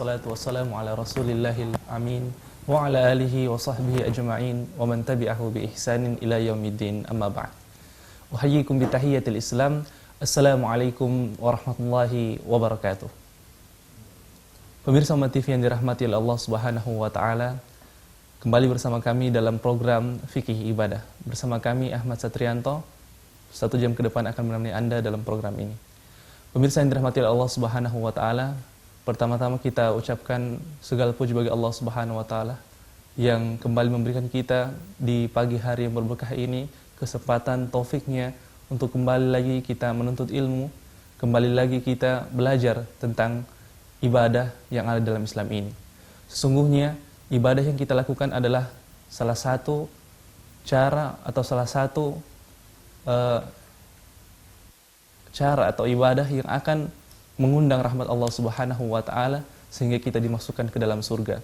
wassalatu wassalamu ala rasulillahil amin wa ala alihi wa sahbihi ajma'in wa man tabi'ahu bi ihsanin ila yaumiddin amma ba'd. Uhayyikum bi tahiyyatil Islam. Assalamualaikum warahmatullahi wabarakatuh. Pemirsa Umat TV yang dirahmati oleh Allah Subhanahu wa taala, kembali bersama kami dalam program Fikih Ibadah. Bersama kami Ahmad Satrianto. 1 jam ke depan akan menemani Anda dalam program ini. Pemirsa yang dirahmati oleh Allah Subhanahu wa taala, pertama-tama kita ucapkan segala puji bagi Allah Subhanahu wa taala yang kembali memberikan kita di pagi hari yang berberkah ini kesempatan taufiknya untuk kembali lagi kita menuntut ilmu, kembali lagi kita belajar tentang ibadah yang ada dalam Islam ini. Sesungguhnya ibadah yang kita lakukan adalah salah satu cara atau salah satu cara atau ibadah yang akan mengundang rahmat Allah Subhanahu wa taala sehingga kita dimasukkan ke dalam surga.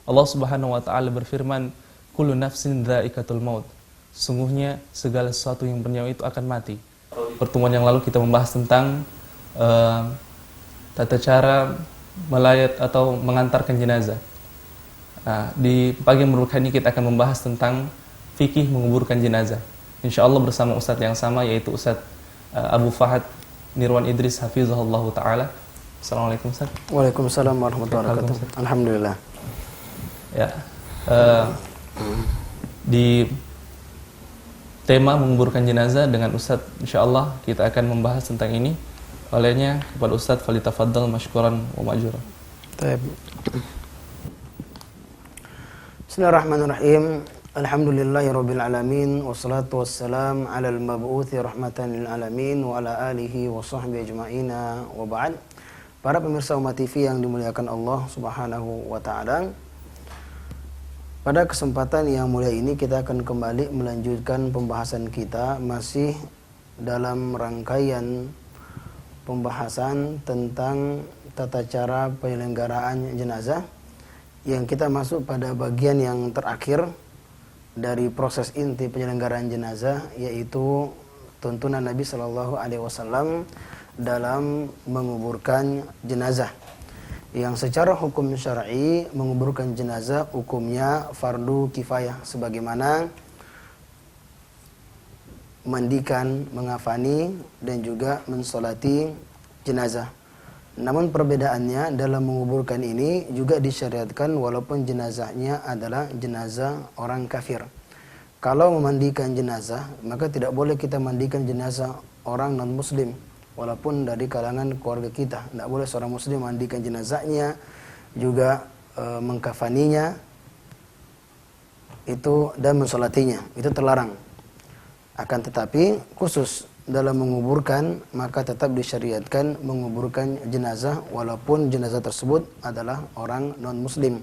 Allah Subhanahu wa taala berfirman, "Kullu nafsin dha'iqatul maut." Sungguhnya segala sesuatu yang bernyawa itu akan mati. Pertemuan yang lalu kita membahas tentang tata cara melayat atau mengantarkan jenazah. Nah, di pagi yang berberkah ini kita akan membahas tentang fikih menguburkan jenazah. Insyaallah bersama Ustadz yang sama, yaitu Ustadz Abu Fahad Nirwan Idris hafizahullah ta'ala. Assalamualaikum Ustaz. Waalaikumsalam warahmatullahi wabarakatuh. Alhamdulillah. Ya, di tema menguburkan jenazah dengan Ustaz, insyaallah kita akan membahas tentang ini. Olehnya kepada Ustaz, falitafaddal mashkuran wa ma'jura. Baik. Bismillahirrahmanirrahim. Alhamdulillahirabbil alamin wassalatu wassalam alal mab'uthi rahmatan lil alamin wa ala alihi wa sahbihi ajma'ina wa ba'd. Para pemirsa Umat TV yang dimuliakan Allah Subhanahu wa taala, pada kesempatan yang mulia ini kita akan kembali melanjutkan pembahasan kita masih dalam rangkaian pembahasan tentang tata cara penyelenggaraan jenazah, yang kita masuk pada bagian yang terakhir dari proses inti penyelenggaraan jenazah, yaitu tuntunan Nabi Shallallahu Alaihi Wasallam dalam menguburkan jenazah. Yang secara hukum syar'i menguburkan jenazah hukumnya fardu kifayah, sebagaimana mandikan, mengafani, dan juga mensolati jenazah. Namun perbedaannya dalam menguburkan ini juga disyariatkan walaupun jenazahnya adalah jenazah orang kafir. Kalau memandikan jenazah, maka tidak boleh kita mandikan jenazah orang non-muslim, walaupun dari kalangan keluarga kita. Tidak boleh seorang muslim mandikan jenazahnya, juga mengkafaninya itu dan mensolatinya, itu terlarang. Akan tetapi khusus dalam menguburkan, maka tetap disyariatkan menguburkan jenazah walaupun jenazah tersebut adalah orang non-muslim.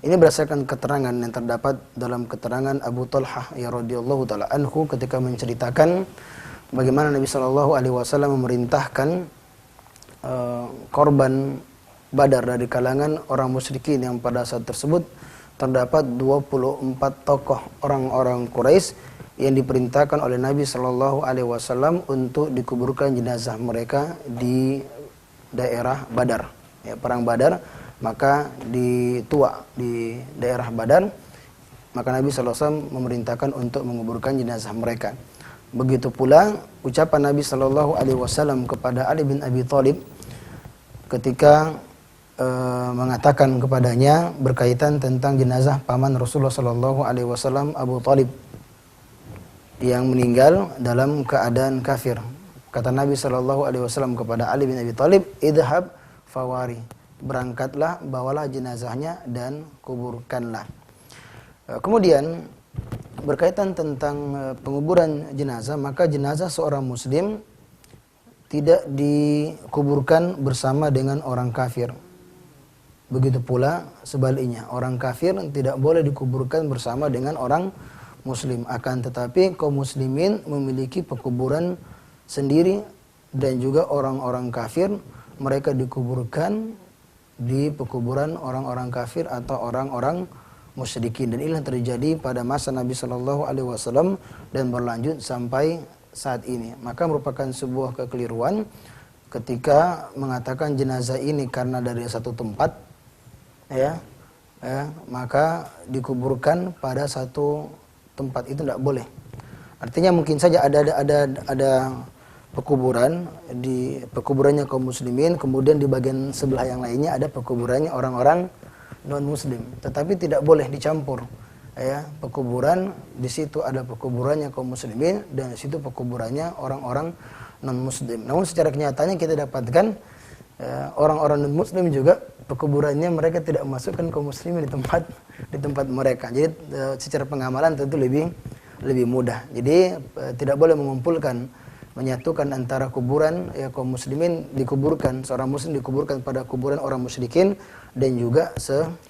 Ini berdasarkan keterangan yang terdapat dalam keterangan Abu Talhah ya radhiyallahu taala anhu ketika menceritakan bagaimana Nabi Shallallahu alaihi wasallam memerintahkan korban Badar dari kalangan orang musyrikin, yang pada saat tersebut terdapat 24 tokoh orang-orang Quraisy yang diperintahkan oleh Nabi Shallallahu Alaihi Wasallam untuk dikuburkan jenazah mereka di daerah Badar, ya, perang Badar. Maka ditua di daerah Badar, maka Nabi Shallallahu Alaihi Wasallam memerintahkan untuk menguburkan jenazah mereka. Begitu pula ucapan Nabi Shallallahu Alaihi Wasallam kepada Ali bin Abi Thalib ketika mengatakan kepadanya berkaitan tentang jenazah paman Rasulullah Shallallahu Alaihi Wasallam Abu Thalib yang meninggal dalam keadaan kafir. Kata Nabi Shallallahu Alaihi Wasallam kepada Ali bin Abi Thalib, idhab fawari, berangkatlah, bawalah jenazahnya dan kuburkanlah. Kemudian berkaitan tentang penguburan jenazah, maka jenazah seorang muslim tidak dikuburkan bersama dengan orang kafir. Begitu pula sebaliknya, orang kafir tidak boleh dikuburkan bersama dengan orang muslim. Akan tetapi kaum muslimin memiliki pekuburan sendiri, dan juga orang-orang kafir mereka dikuburkan di pekuburan orang-orang kafir atau orang-orang musyrikin. Dan ini yang terjadi pada masa Nabi Shallallahu Alaihi Wasallam dan berlanjut sampai saat ini. Maka merupakan sebuah kekeliruan ketika mengatakan jenazah ini karena dari satu tempat maka dikuburkan pada satu tempat itu tidak boleh. Artinya mungkin saja ada pekuburan di pekuburannya kaum muslimin, kemudian di bagian sebelah yang lainnya ada pekuburannya orang-orang non muslim, tetapi tidak boleh dicampur. Pekuburan di situ ada pekuburannya kaum muslimin dan di situ pekuburannya orang-orang non muslim. Namun secara kenyataannya kita dapatkan orang-orang non muslim juga pekuburannya mereka tidak masukkan kaum muslimin di tempat mereka. Jadi secara pengamalan tentu lebih mudah. Jadi tidak boleh menyatukan antara kuburan kaum muslimin dikuburkan, seorang muslim dikuburkan pada kuburan orang musyrikin dan juga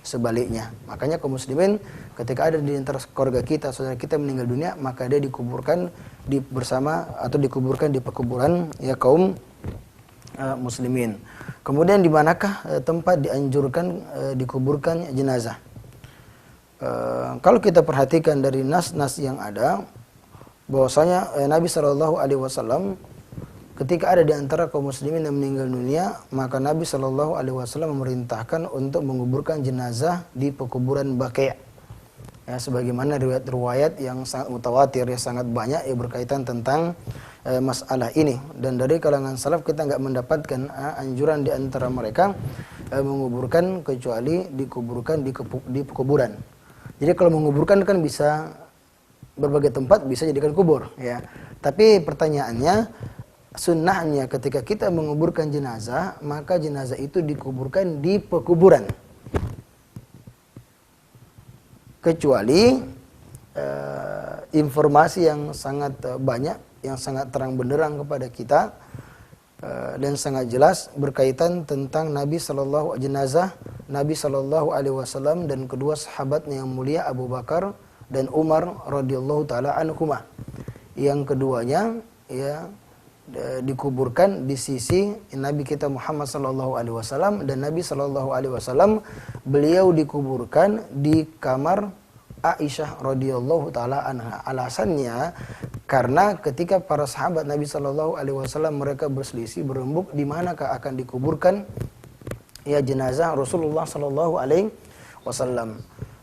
sebaliknya. Makanya kaum muslimin ketika ada di antara keluarga kita, saudara kita meninggal dunia, maka dia dikuburkan bersama atau dikuburkan di pekuburan kaum muslimin. Kemudian di manakah tempat dianjurkan dikuburkan jenazah? Kalau kita perhatikan dari nas-nas yang ada, bahwasanya Nabi SAW ketika ada di antara kaum muslimin yang meninggal dunia, maka Nabi SAW memerintahkan untuk menguburkan jenazah di pekuburan Baqi'. Sebagaimana riwayat-riwayat yang sangat mutawatir, sangat banyak yang berkaitan tentang masalah ini. Dan dari kalangan salaf kita nggak mendapatkan anjuran di antara mereka menguburkan kecuali dikuburkan di kuburan. Jadi kalau menguburkan kan bisa berbagai tempat, bisa jadikan kubur, Tapi pertanyaannya, sunnahnya ketika kita menguburkan jenazah, maka jenazah itu dikuburkan di pekuburan. Kecuali informasi yang sangat banyak, yang sangat terang benderang kepada kita dan sangat jelas berkaitan tentang jenazah Nabi SAW dan kedua sahabatnya yang mulia Abu Bakar dan Umar radhiyallahu taala anhuma. Yang keduanya dikuburkan di sisi Nabi kita Muhammad SAW dan Nabi SAW beliau dikuburkan di kamar Aisyah radhiyallahu taala anha. Alasannya karena ketika para sahabat Nabi SAW mereka berselisih berembuk di manakah akan dikuburkan jenazah Rasulullah SAW.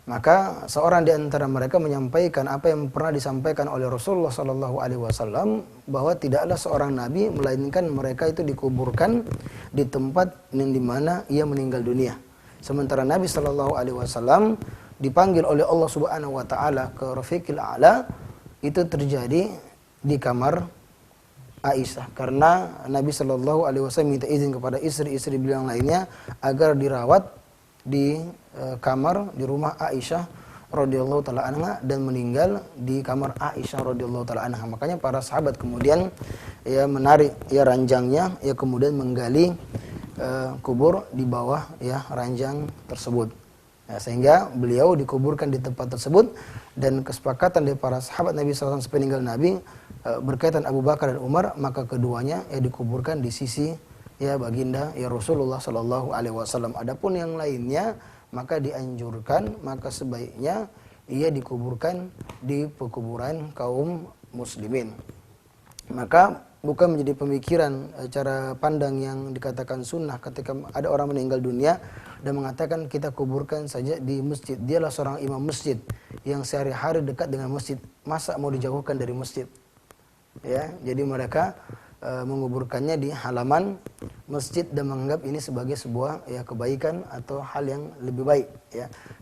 Maka seorang di antara mereka menyampaikan apa yang pernah disampaikan oleh Rasulullah SAW, bahwa tidaklah seorang nabi melainkan mereka itu dikuburkan di tempat yang dimana ia meninggal dunia. Sementara Nabi SAW dipanggil oleh Allah Subhanahu Wa Taala ke Rafiqil A'la, itu terjadi di kamar Aisyah karena Nabi SAW minta izin kepada istri-istri beliau yang lainnya agar dirawat di kamar di rumah Aisyah radhiyallahu taala anha dan meninggal di kamar Aisyah radhiyallahu taala anha. Makanya para sahabat kemudian menarik ranjangnya, kemudian menggali kubur di bawah ranjang tersebut. Sehingga beliau dikuburkan di tempat tersebut, dan kesepakatan dari para sahabat Nabi SAW sepeninggal Nabi berkaitan Abu Bakar dan Umar, maka keduanya dikuburkan di sisi baginda Rasulullah SAW. Adapun yang lainnya maka dianjurkan, maka sebaiknya ia dikuburkan di pekuburan kaum muslimin. Maka bukan menjadi pemikiran cara pandang yang dikatakan sunnah ketika ada orang meninggal dunia dan mengatakan kita kuburkan saja di masjid. Dialah seorang imam masjid yang sehari-hari dekat dengan masjid. Masa mau dijauhkan dari masjid? Jadi mereka menguburkannya di halaman masjid dan menganggap ini sebagai sebuah kebaikan atau hal yang lebih baik.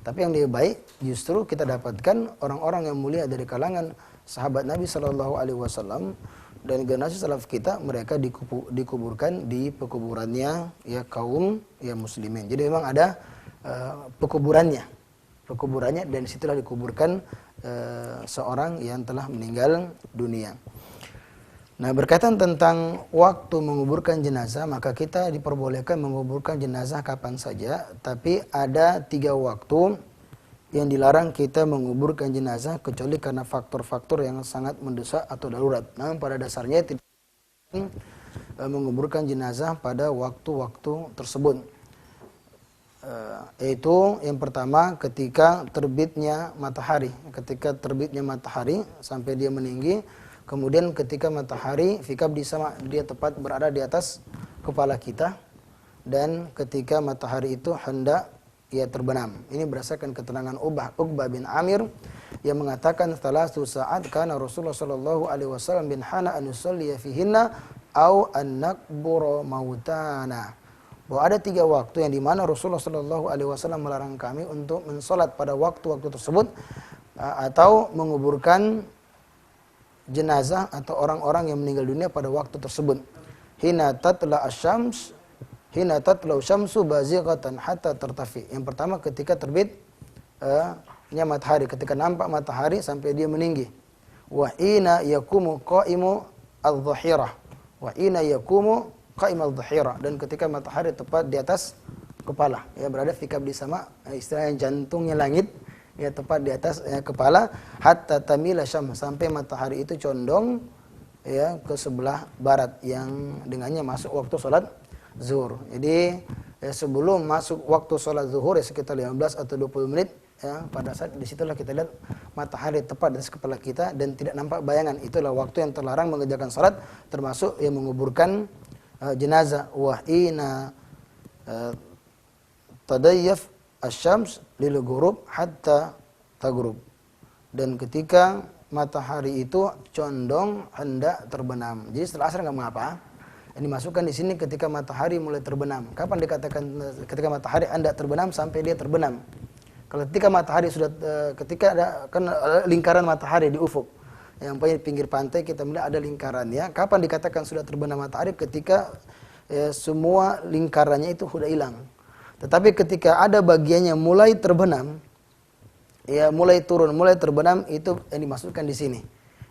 Tapi yang lebih baik justru kita dapatkan orang-orang yang mulia dari kalangan sahabat Nabi SAW dan generasi salaf kita, mereka dikuburkan di pekuburannya kaum muslimin. Jadi memang ada pekuburannya dan disitulah dikuburkan seorang yang telah meninggal dunia. Nah, berkaitan tentang waktu menguburkan jenazah, maka kita diperbolehkan menguburkan jenazah kapan saja, tapi ada 3 waktu yang dilarang kita menguburkan jenazah kecuali karena faktor-faktor yang sangat mendesak atau darurat. Namun pada dasarnya tidak menguburkan jenazah pada waktu-waktu tersebut. Yaitu yang pertama ketika terbitnya matahari. Ketika terbitnya matahari sampai dia meninggi, kemudian ketika matahari fikab di sama, dia tepat berada di atas kepala kita, dan ketika matahari itu hendak ia terbenam. Ini berdasarkan keterangan Uqbah bin Amir yang mengatakan thalathu sa'at kana Rasulullah sallallahu alaihi wasallam bin hana an yusalli fihinna au an nakbura mautana. Bahwa ada 3 waktu yang dimana Rasulullah sallallahu alaihi wasallam melarang kami untuk mensolat pada waktu-waktu tersebut atau menguburkan jenazah atau orang-orang yang meninggal dunia pada waktu tersebut. Hina tatla asyams, hina tatla syamsu bazighatan hatta tartafi. Yang pertama ketika terbit matahari, ketika nampak matahari sampai dia meninggi. Wa ina yakumu qaimu adh-dhahirah. Wa ina yakumu qaim adh-dhahirah, dan ketika matahari tepat di atas kepala, ya berada fikab di sama, istilahnya jantungnya langit, ya tepat di atas kepala, hatta tamila syam, sampai matahari itu condong ya ke sebelah barat yang dengannya masuk waktu sholat zuhur. Jadi sebelum masuk waktu sholat zuhur sekitar 15 atau 20 menit ya, pada saat disitulah kita lihat matahari tepat di atas kepala kita dan tidak nampak bayangan. Itulah waktu yang terlarang mengerjakan sholat, termasuk yang menguburkan jenazah. Wahina tadayyaf asyams lil ghurub hatta taghrub, dan ketika matahari itu condong hendak terbenam. Jadi setelah asar nggak mengapa. Ini masukkan di sini ketika matahari mulai terbenam. Kapan dikatakan ketika matahari hendak terbenam? Sampai dia terbenam. Kalau ketika matahari sudah ketika ada kan lingkaran matahari di ufuk, yang di pinggir pantai kita melihat ada lingkarannya. Kapan dikatakan sudah terbenam matahari? Ketika semua lingkarannya itu sudah hilang. Tetapi ketika ada bagiannya mulai terbenam, ya mulai turun, mulai terbenam, itu yang dimasukkan di sini.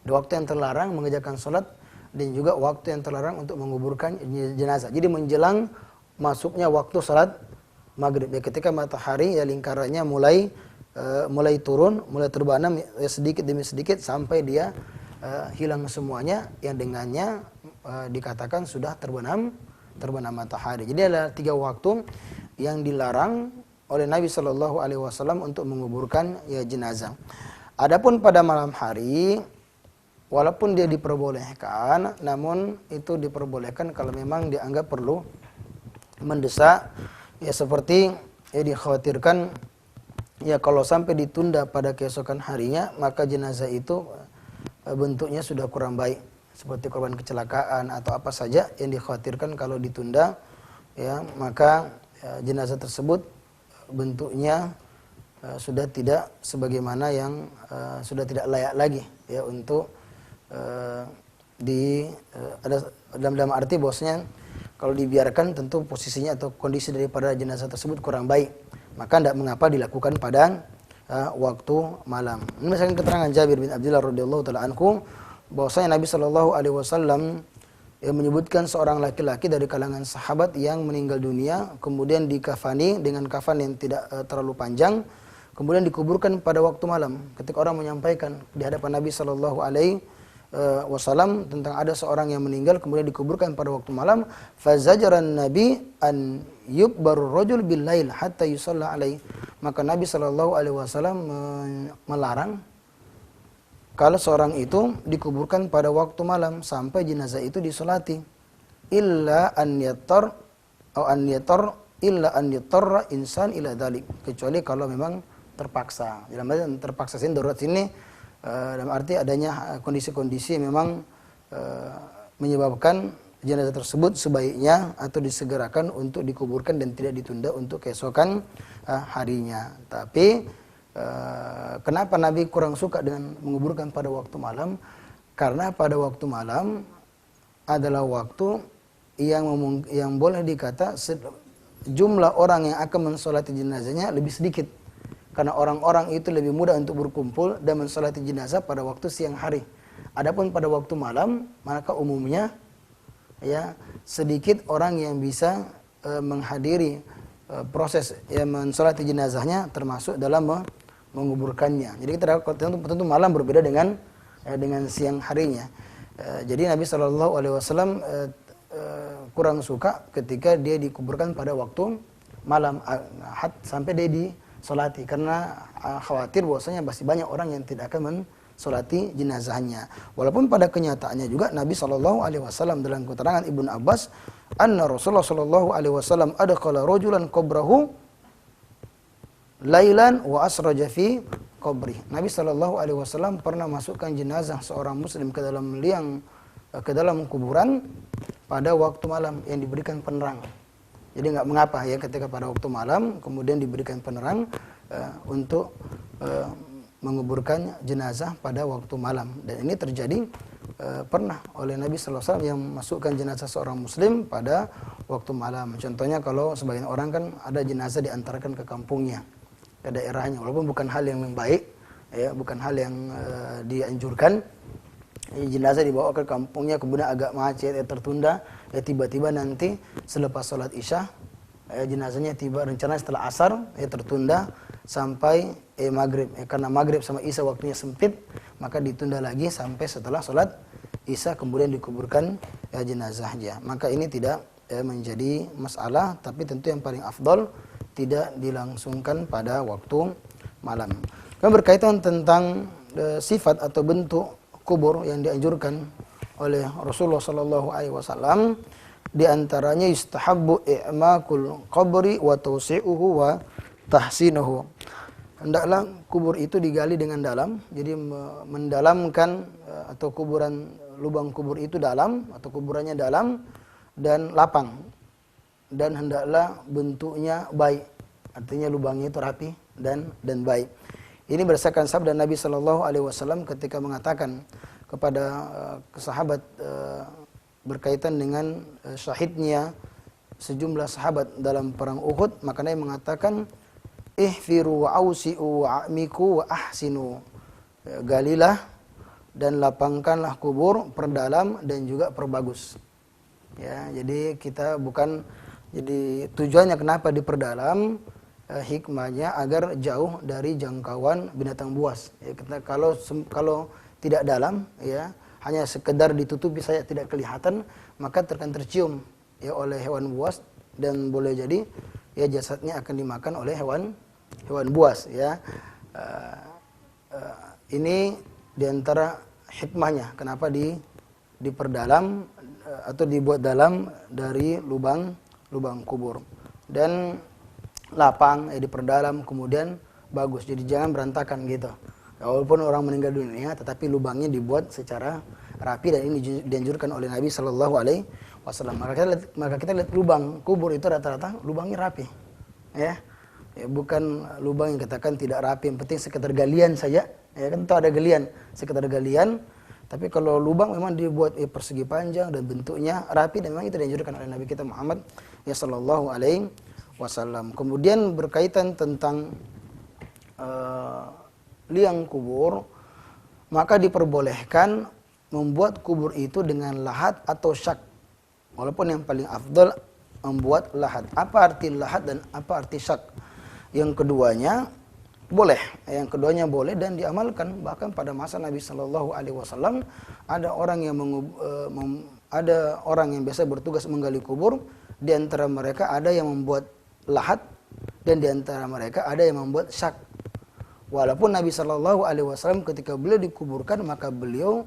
Di waktu yang terlarang mengerjakan sholat dan juga waktu yang terlarang untuk menguburkan jenazah. Jadi menjelang masuknya waktu sholat maghrib, ya ketika matahari ya lingkarannya mulai turun, mulai terbenam ya, sedikit demi sedikit sampai dia hilang semuanya, yang dengannya dikatakan sudah terbenam matahari. Jadi ada 3 waktu yang dilarang oleh Nabi Shallallahu Alaihi Wasallam untuk menguburkan ya jenazah. Adapun pada malam hari, walaupun dia diperbolehkan, namun itu diperbolehkan kalau memang dianggap perlu mendesak, ya seperti ya dikhawatirkan ya kalau sampai ditunda pada keesokan harinya, maka jenazah itu bentuknya sudah kurang baik, seperti korban kecelakaan atau apa saja yang dikhawatirkan kalau ditunda, ya maka jenazah tersebut bentuknya sudah tidak sebagaimana yang sudah tidak layak lagi ya untuk ada dalam arti bahwasanya kalau dibiarkan tentu posisinya atau kondisi daripada jenazah tersebut kurang baik, maka tidak mengapa dilakukan pada waktu malam. Ini misalkan keterangan Jabir bin Abdullah radhiyallahu taala anhu bahwasanya Nabi sallallahu alaihi wasallam menyebutkan seorang laki-laki dari kalangan sahabat yang meninggal dunia, kemudian dikafani dengan kafan yang tidak terlalu panjang, kemudian dikuburkan pada waktu malam. Ketika orang menyampaikan di hadapan Nabi Shallallahu Alaihi Wasallam tentang ada seorang yang meninggal kemudian dikuburkan pada waktu malam, fazajaran Nabi an yukbarur rajul bil lail hatta yusalla alaihi. Maka Nabi Shallallahu Alaihi Wasallam melarang kalau seorang itu dikuburkan pada waktu malam sampai jenazah itu disolati, illa an yatar insan ila dzalik, kecuali kalau memang terpaksa. Dalam arti terpaksa sini darurat sini dalam arti adanya kondisi-kondisi memang menyebabkan jenazah tersebut sebaiknya atau disegerakan untuk dikuburkan dan tidak ditunda untuk keesokan harinya. Tapi kenapa Nabi kurang suka dengan menguburkan pada waktu malam? Karena pada waktu malam adalah waktu yang boleh dikata jumlah orang yang akan mensolati jenazahnya lebih sedikit. Karena orang-orang itu lebih mudah untuk berkumpul dan mensolati jenazah pada waktu siang hari. Adapun pada waktu malam, maka umumnya ya sedikit orang yang bisa menghadiri proses mensolati jenazahnya, termasuk dalam menguburkannya. Jadi kita tentu malam berbeda dengan siang harinya. Jadi Nabi Shallallahu Alaihi Wasallam kurang suka ketika dia dikuburkan pada waktu malam sampai dia disolati, karena khawatir bahwasanya masih banyak orang yang tidak akan mensolati jenazahnya. Walaupun pada kenyataannya juga Nabi Shallallahu Alaihi Wasallam dalam keterangan Ibnu Abbas, anna Rasulullah Shallallahu Alaihi Wasallam adkhala rajulan qabrahu lailan wa asraja fi qabri. Nabi sallallahu alaihi wasallam pernah masukkan jenazah seorang muslim ke dalam kuburan pada waktu malam yang diberikan penerang. Jadi enggak mengapa ya ketika pada waktu malam kemudian diberikan penerang untuk menguburkan jenazah pada waktu malam. Dan ini terjadi pernah oleh Nabi sallallahu alaihi wasallam yang masukkan jenazah seorang muslim pada waktu malam. Contohnya kalau sebagian orang kan ada jenazah diantarkan ke kampungnya, ke daerahnya, walaupun bukan hal yang baik ya, bukan hal yang dianjurkan. Jenazah dibawa ke kampungnya kemudian agak macet, tertunda, ya tiba-tiba nanti selepas sholat isya jenazahnya tiba, rencana setelah asar tertunda sampai maghrib, karena maghrib sama isya waktunya sempit, maka ditunda lagi sampai setelah sholat isya kemudian dikuburkan jenazahnya. Maka ini tidak menjadi masalah, tapi tentu yang paling afdol tidak dilangsungkan pada waktu malam. Kemudian berkaitan tentang sifat atau bentuk kubur yang dianjurkan oleh Rasulullah sallallahu alaihi wasallam, di antaranya yustahabbu i'makul qabri wa tawsi'uhu wa tahsinuhu. Hendaklah kubur itu digali dengan dalam, jadi mendalamkan atau lubang kubur itu dalam atau kuburannya dalam dan lapang, dan hendaklah bentuknya baik, artinya lubangnya itu rapi dan baik. Ini berdasarkan sabda Nabi sallallahu alaihi wasallam ketika mengatakan kepada sahabat berkaitan dengan syahidnya sejumlah sahabat dalam perang Uhud, maka Nabi mengatakan ihfiru wa ausi'u wa amiku wa ahsinu. Galilah dan lapangkanlah kubur, perdalam dan juga perbagus. Ya, jadi kita jadi tujuannya kenapa diperdalam, hikmahnya agar jauh dari jangkauan binatang buas. Ya, kalau tidak dalam, ya hanya sekedar ditutupi saja tidak kelihatan, maka akan tercium ya oleh hewan buas dan boleh jadi ya jasadnya akan dimakan oleh hewan buas. Ya, ini diantara hikmahnya kenapa diperdalam atau dibuat dalam dari lubang kubur dan lapang, diperdalam kemudian bagus, jadi jangan berantakan gitu. Walaupun orang meninggal dunia, tetapi lubangnya dibuat secara rapi, dan ini dianjurkan oleh Nabi Shallallahu Alaihi Wasallam. Maka kita lihat lubang kubur itu rata-rata lubangnya rapi, ya bukan lubang yang katakan tidak rapi, yang penting sekedar galian saja. Ya kan, itu ada galian, sekedar galian. Tapi kalau lubang memang dibuat persegi panjang dan bentuknya rapi, dan memang itu dianjurkan oleh Nabi kita Muhammad ya Shallallahu Alaihi Wasallam. Kemudian berkaitan tentang liang kubur, maka diperbolehkan membuat kubur itu dengan lahat atau syak. Walaupun yang paling afdal membuat lahat. Apa arti lahat dan apa arti syak? Yang keduanya boleh, dan diamalkan. Bahkan pada masa Nabi Shallallahu Alaihi Wasallam ada orang yang biasa bertugas menggali kubur. Di antara mereka ada yang membuat lahat, dan di antara mereka ada yang membuat syak. Walaupun Nabi Shallallahu Alaihi Wasallam ketika beliau dikuburkan, maka beliau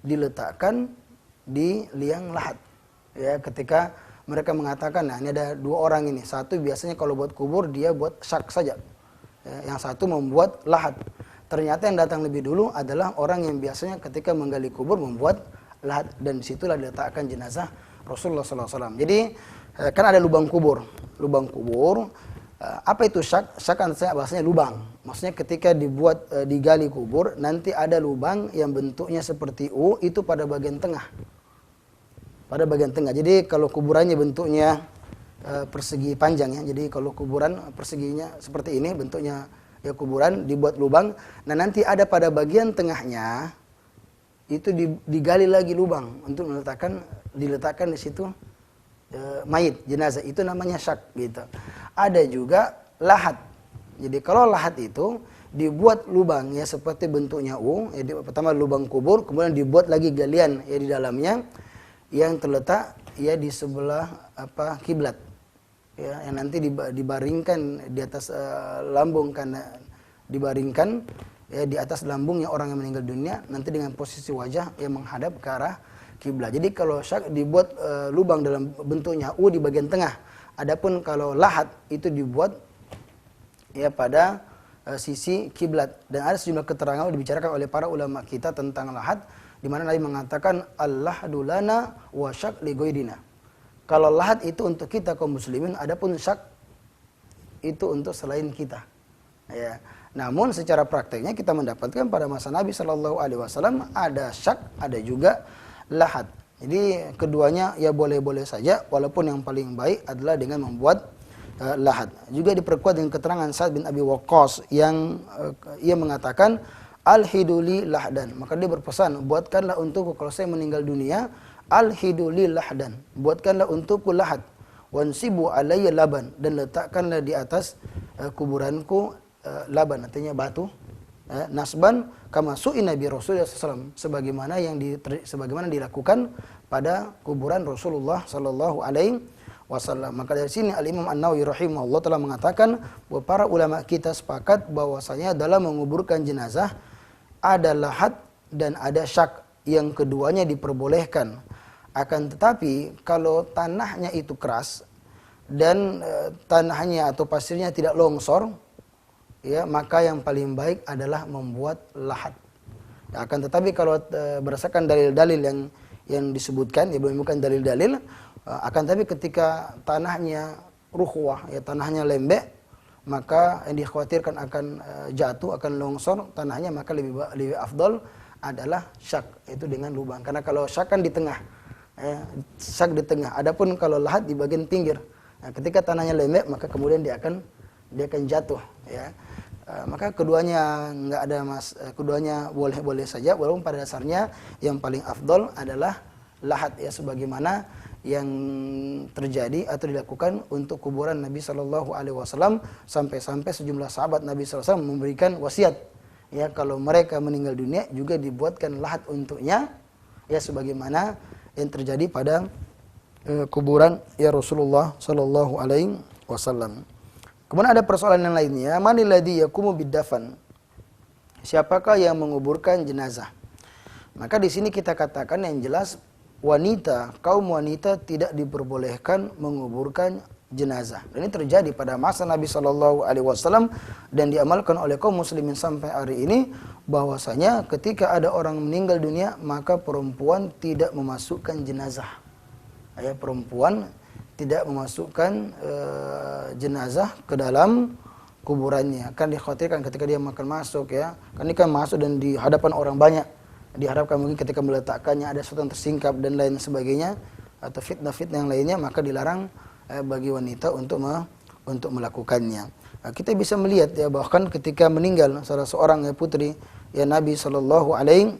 diletakkan di liang lahat. Ya, ketika mereka mengatakan, nah ini ada dua orang ini, satu biasanya kalau buat kubur dia buat syak saja, ya, yang satu membuat lahat. Ternyata yang datang lebih dulu adalah orang yang biasanya ketika menggali kubur membuat lahat, dan disitulah diletakkan jenazah Rasulullah SAW. Jadi kan ada lubang kubur. Apa itu syak? Syak kan bahasanya lubang. Maksudnya ketika digali kubur, nanti ada lubang yang bentuknya seperti U, itu pada bagian tengah. Jadi kalau kuburannya bentuknya persegi panjang, ya. Jadi kalau kuburan perseginya seperti ini bentuknya, ya kuburan dibuat lubang. Nah nanti ada pada bagian tengahnya itu digali lagi lubang untuk diletakkan di situ mayit, jenazah. Itu namanya syak gitu. Ada juga lahat. Jadi kalau lahat itu dibuat lubangnya seperti bentuknya U, ya pertama lubang kubur, kemudian dibuat lagi galian ya di dalamnya yang terletak ya di sebelah kiblat. Ya, yang nanti dibaringkan di atas lambung, karena dibaringkan ya di atas lambungnya orang yang meninggal dunia, nanti dengan posisi wajah yang menghadap ke arah kiblat. Jadi kalau syak dibuat lubang dalam bentuknya U di bagian tengah. Adapun kalau lahat itu dibuat ya pada sisi kiblat. Dan ada sejumlah keterangan dibicarakan oleh para ulama kita tentang lahat, di mana Nabi mengatakan al-lahdu lana wa syak li ghairina. Kalau lahat itu untuk kita kaum muslimin, adapun syak itu untuk selain kita. Ya. Namun secara prakteknya kita mendapatkan pada masa Nabi Shallallahu Alaihi Wasallam ada syak, ada juga lahat. Jadi keduanya ya boleh-boleh saja, walaupun yang paling baik adalah dengan membuat lahat. Juga diperkuat dengan keterangan Sa'ad bin Abi Waqqas yang ia mengatakan al-hiduli lahdan. Maka dia berpesan, buatkanlah untukku kalau saya meninggal dunia, al-hiduli lahdan. Buatkanlah untukku lahat. Wansibu alayya laban, dan letakkanlah di atas kuburanku laban, artinya batu, nasban kama su'ina bi Rasulullah SAW, sebagaimana dilakukan pada kuburan Rasulullah sallallahu alaihi wasallam. Maka dari sini Al-Imam An-Nawawi rahimahullah telah mengatakan bahwa para ulama kita sepakat bahwasanya dalam menguburkan jenazah ada lahat dan ada syak, yang keduanya diperbolehkan. Akan tetapi kalau tanahnya itu keras dan tanahnya atau pasirnya tidak longsor, ya, maka yang paling baik adalah membuat lahat. Ya, akan tetapi kalau berdasarkan dalil-dalil yang disebutkan, ya bukan dalil-dalil, akan tetapi ketika tanahnya rukhwah, ya tanahnya lembek, maka yang dikhawatirkan akan jatuh, akan longsor tanahnya, maka lebih afdal adalah syak, itu dengan lubang. Karena kalau syak kan di tengah, syak di tengah. Adapun kalau lahat di bagian pinggir. Nah, ketika tanahnya lembek, maka kemudian dia akan jatuh, ya. Maka keduanya enggak ada keduanya boleh-boleh saja, walaupun pada dasarnya yang paling afdol adalah lahat, ya sebagaimana yang terjadi atau dilakukan untuk kuburan Nabi Shallallahu Alaihi Wasallam, sampai-sampai sejumlah sahabat Nabi Sallallahu Alaihi Wasallam memberikan wasiat, ya kalau mereka meninggal dunia juga dibuatkan lahat untuknya, ya sebagaimana yang terjadi pada kuburan ya Rasulullah Shallallahu Alaihi Wasallam. Kemudian ada persoalan yang lainnya, manil ladzi yaqumu biddafan. Siapakah yang menguburkan jenazah? Maka di sini kita katakan yang jelas kaum wanita tidak diperbolehkan menguburkan jenazah. Dan ini terjadi pada masa Nabi Shallallahu Alaihi Wasallam dan diamalkan oleh kaum muslimin sampai hari ini, bahwasanya ketika ada orang meninggal dunia maka perempuan tidak memasukkan jenazah. Ya, perempuan tidak memasukkan jenazah ke dalam kuburannya. Kan dikhawatirkan ketika dia makan masuk, ya. Kan ini kan masuk dan di hadapan orang banyak. Diharapkan mungkin ketika meletakkannya ada sesuatu yang tersingkap dan lain sebagainya, atau fitnah-fitnah yang lainnya, maka dilarang bagi wanita untuk melakukannya. Kita bisa melihat, ya, bahkan ketika meninggal salah seorang putri ya Nabi Shallallahu Alaihi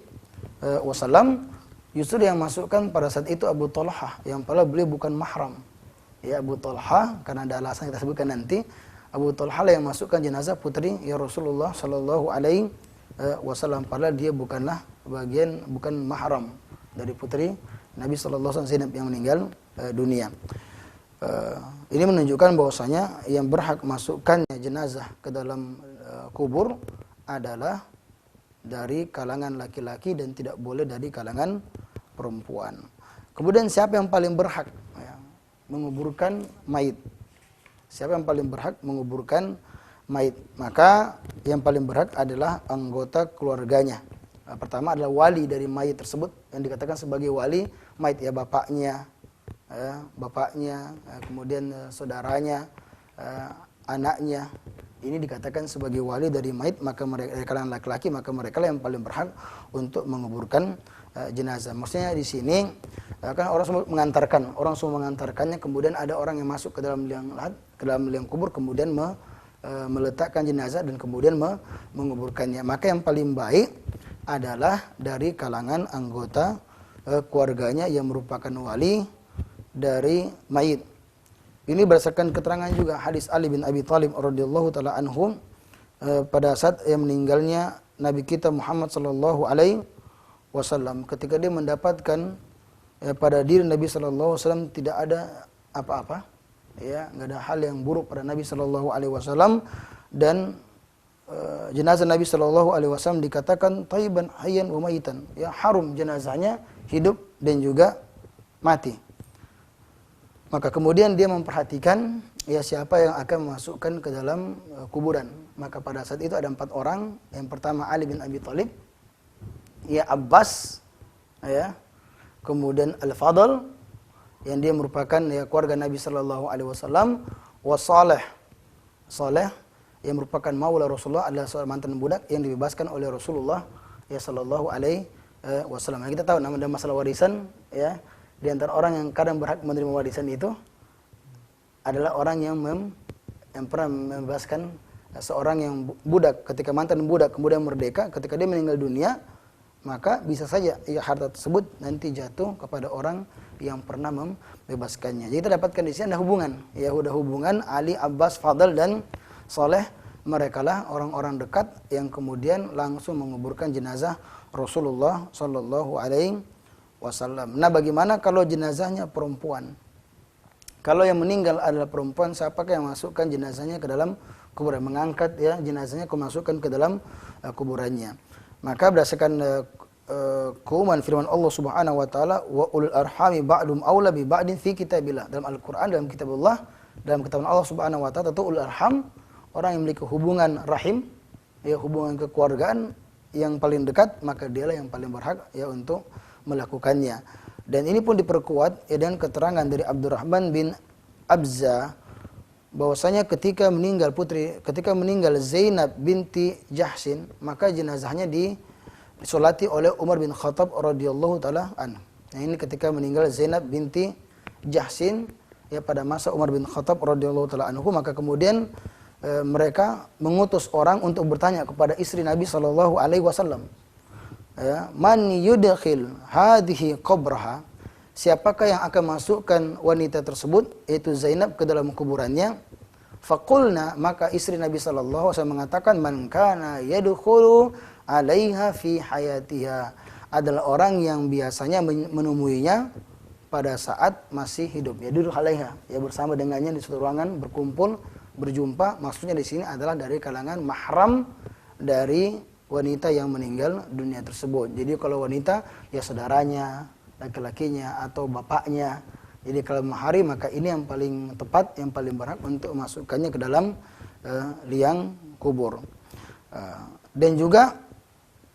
Wasallam, justru yang masukkan pada saat itu Abu Talha, yang padahal beliau bukan mahram. Ya, Abu Talha, karena ada alasan kita sebutkan nanti, Abu Talha lah yang masukkan jenazah putri ya Rasulullah Shallallahu Alaihi Wasallam, padahal dia bukan mahram dari putri Nabi Shallallahu Alaihi Wasallam yang meninggal dunia. Ini menunjukkan bahwasanya yang berhak masukkannya jenazah ke dalam kubur adalah dari kalangan laki-laki dan tidak boleh dari kalangan perempuan. Kemudian siapa yang paling berhak menguburkan mayit? Siapa yang paling berhak menguburkan mayit? Maka yang paling berhak adalah anggota keluarganya. Pertama adalah wali dari mayit tersebut, yang dikatakan sebagai wali mayit, ya bapaknya, kemudian saudaranya, anaknya. Ini dikatakan sebagai wali dari mayit, maka mereka kalangan laki-laki, maka mereka yang paling berhak untuk menguburkan jenazah. Maksudnya di sini kan orang semua mengantarkannya, kemudian ada orang yang masuk ke dalam liang kubur, kemudian meletakkan jenazah dan kemudian menguburkannya. Maka yang paling baik adalah dari kalangan anggota keluarganya yang merupakan wali dari mayit. Ini berdasarkan keterangan juga hadis Ali bin Abi Thalib radhiyallahu taala anhu pada saat yang meninggalnya Nabi kita Muhammad sallallahu alaihi wasallam, ketika dia mendapatkan pada diri Nabi sallallahu alaihi wasallam tidak ada apa-apa, ya, enggak ada hal yang buruk pada Nabi sallallahu alaihi wasallam, dan jenazah Nabi sallallahu alaihi wasallam dikatakan thayyiban hayyan wa mayitan, ya, harum jenazahnya hidup dan juga mati. Maka kemudian dia memperhatikan ya siapa yang akan memasukkan ke dalam kuburan. Maka pada saat itu ada 4 orang. Yang pertama Ali bin Abi Thalib, ya Abbas, ya, kemudian Al-Fadl yang dia merupakan ya keluarga Nabi sallallahu alaihi wasallam, wa Saleh yang merupakan maula Rasulullah, adalah seorang mantan budak yang dibebaskan oleh Rasulullah ya sallallahu alaihi wasallam. Kita tahu nama masalah warisan, ya, di antara orang yang kadang berhak menerima warisan itu adalah orang yang pernah membebaskan seorang yang budak, ketika mantan budak kemudian merdeka, ketika dia meninggal dunia, maka bisa saja ya harta tersebut nanti jatuh kepada orang yang pernah membebaskannya. Jadi kita dapatkan di sini ada hubungan, ya udah hubungan Ali, Abbas, Fadl dan Saleh. Mereka lah orang-orang dekat yang kemudian langsung menguburkan jenazah Rasulullah sallallahu alaihi wasallam. Nah, bagaimana kalau jenazahnya perempuan? Kalau yang meninggal adalah perempuan, siapakah yang masukkan jenazahnya ke dalam kuburan, mengangkat ya jenazahnya kemasukkan ke dalam kuburannya? Maka berdasarkan keumuman firman Allah Subhanahu wa taala, wa ulul arhami ba'dum aula bi ba'din fi kitabillah. Dalam Al-Qur'an, dalam kitabullah, dalam kitab Allah Subhanahu wa taala, tentu ulul arham, orang yang memiliki hubungan rahim, ya hubungan kekeluargaan yang paling dekat, maka dialah yang paling berhak ya untuk melakukannya. Dan ini pun diperkuat ya dengan keterangan dari Abdurrahman bin Abza bahwasanya ketika meninggal Zainab binti Jahsin, maka jenazahnya disolati oleh Umar bin Khattab radhiyallahu taala anhu. Nah, ini ketika meninggal Zainab binti Jahsin ya pada masa Umar bin Khattab radhiyallahu taala anhu, maka kemudian mereka mengutus orang untuk bertanya kepada istri Nabi sallallahu alaihi wasallam. Ya, man yudkhil hadhihi qabraha, siapakah yang akan masukkan wanita tersebut yaitu Zainab ke dalam kuburannya? Faqulna, maka istri Nabi sallallahu alaihi wasallam mengatakan, man kana yadkhulu alaiha fi hayatiha, adalah orang yang biasanya menemuinya pada saat masih hidup. Ya duduk alaiha, ya bersama dengannya di suatu ruangan, berkumpul, berjumpa. Maksudnya di sini adalah dari kalangan mahram dari wanita yang meninggal dunia tersebut. Jadi kalau wanita ya saudaranya, laki-lakinya atau bapaknya. Jadi kalau mahari, maka ini yang paling tepat, yang paling berhak untuk memasukkannya ke dalam liang kubur. Dan juga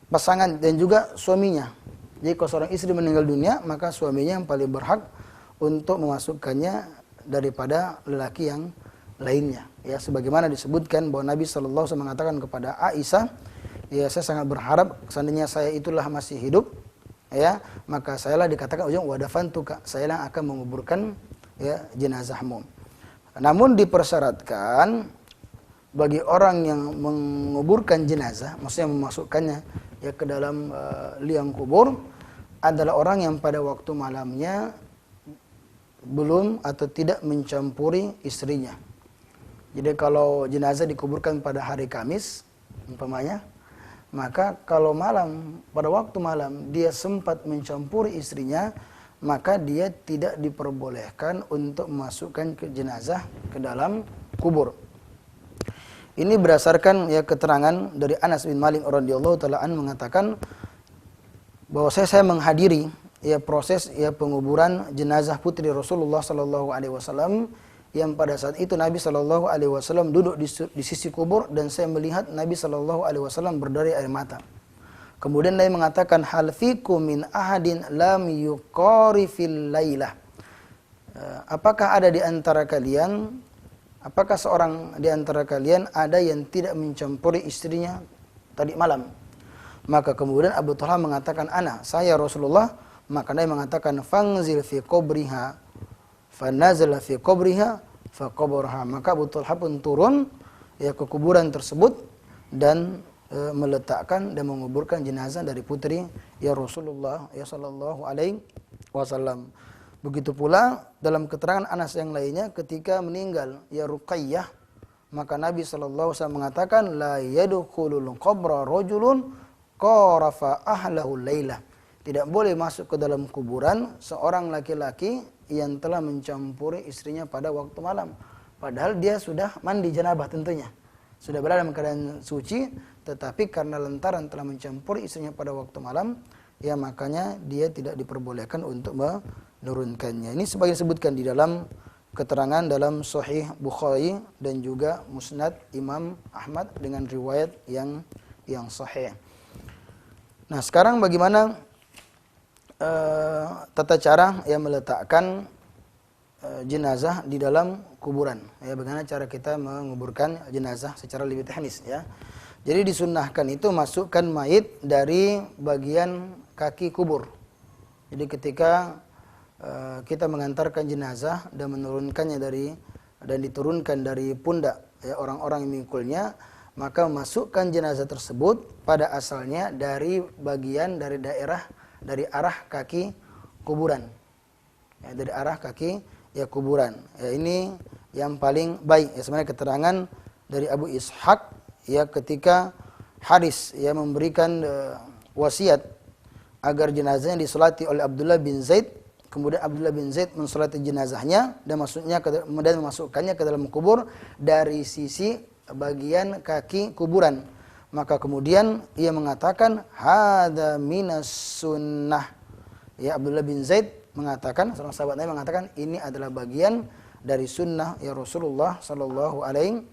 pasangan dan juga suaminya. Jadi kalau seorang istri meninggal dunia, maka suaminya yang paling berhak untuk memasukkannya daripada lelaki yang lainnya. Ya sebagaimana disebutkan bahwa Nabi sallallahu alaihi wasallam mengatakan kepada Aisyah, ya saya sangat berharap seandainya saya itulah masih hidup, ya maka sayalah dikatakan ujung wadafantuka, saya yang akan menguburkan ya jenazahmu. Namun dipersyaratkan bagi orang yang menguburkan jenazah, maksudnya memasukkannya ya ke dalam liang kubur, adalah orang yang pada waktu malamnya belum atau tidak mencampuri istrinya. Jadi kalau jenazah dikuburkan pada hari Kamis umpamanya, maka kalau pada waktu malam dia sempat mencampuri istrinya, maka dia tidak diperbolehkan untuk memasukkan ke jenazah ke dalam kubur. Ini berdasarkan ya keterangan dari Anas bin Malik radhiyallahu taala anhu mengatakan bahwa saya menghadiri ya proses ya penguburan jenazah putri Rasulullah sallallahu alaihi wasallam, yang pada saat itu Nabi sallallahu alaihi wasallam duduk di sisi kubur dan saya melihat Nabi sallallahu alaihi wasallam berdari air mata. Kemudian Nabi mengatakan, hal fikum min ahadin lam yuqari fil lailah. Apakah ada di antara kalian, apakah seorang di antara kalian ada yang tidak mencampuri istrinya tadi malam? Maka kemudian Abu Talha mengatakan, ana, saya Rasulullah. Maka Nabi mengatakan, fangzil fi qabriha, fanazala fi qabriha faqabarha. Maka Abu Talha pun turun ya ke kuburan tersebut dan meletakkan dan menguburkan jenazah dari putri ya Rasulullah ya sallallahu alaihi wasallam. Begitu pula dalam keterangan Anas yang lainnya ketika meninggal ya Ruqayyah, maka Nabi sallallahu alaihi wasallam mengatakan, la yadkhulul qabra rajulun qarafa ahlahu lailah. Tidak boleh masuk ke dalam kuburan seorang laki-laki yang telah mencampuri istrinya pada waktu malam. Padahal dia sudah mandi janabah tentunya. Sudah berada dalam keadaan suci, tetapi karena lantaran telah mencampuri istrinya pada waktu malam, ya makanya dia tidak diperbolehkan untuk menurunkannya. Ini sebagai disebutkan di dalam keterangan dalam Sahih Bukhari dan juga Musnad Imam Ahmad dengan riwayat yang sahih. Nah, sekarang bagaimana tata cara yang meletakkan jenazah di dalam kuburan? Ya, bagaimana cara kita menguburkan jenazah secara lebih teknis ya. Jadi disunnahkan itu masukkan mayit dari bagian kaki kubur. Jadi ketika kita mengantarkan jenazah dan diturunkan dari pundak ya, orang-orang yang mengikulnya, maka masukkan jenazah tersebut pada asalnya dari arah kaki kuburan. Ya, dari arah kaki kuburan. Ya, ini yang paling baik. Ya, sebenarnya keterangan dari Abu Ishaq ya ketika Haris ya memberikan wasiat agar jenazahnya disolati oleh Abdullah bin Zaid. Kemudian Abdullah bin Zaid mensolati jenazahnya dan memasukkannya ke dalam kubur dari sisi bagian kaki kuburan. Maka kemudian ia mengatakan hadza minas sunnah. Ya, Abdullah bin Zaid mengatakan, seorang sahabat Nabi mengatakan ini adalah bagian dari sunnah ya Rasulullah sallallahu alaihi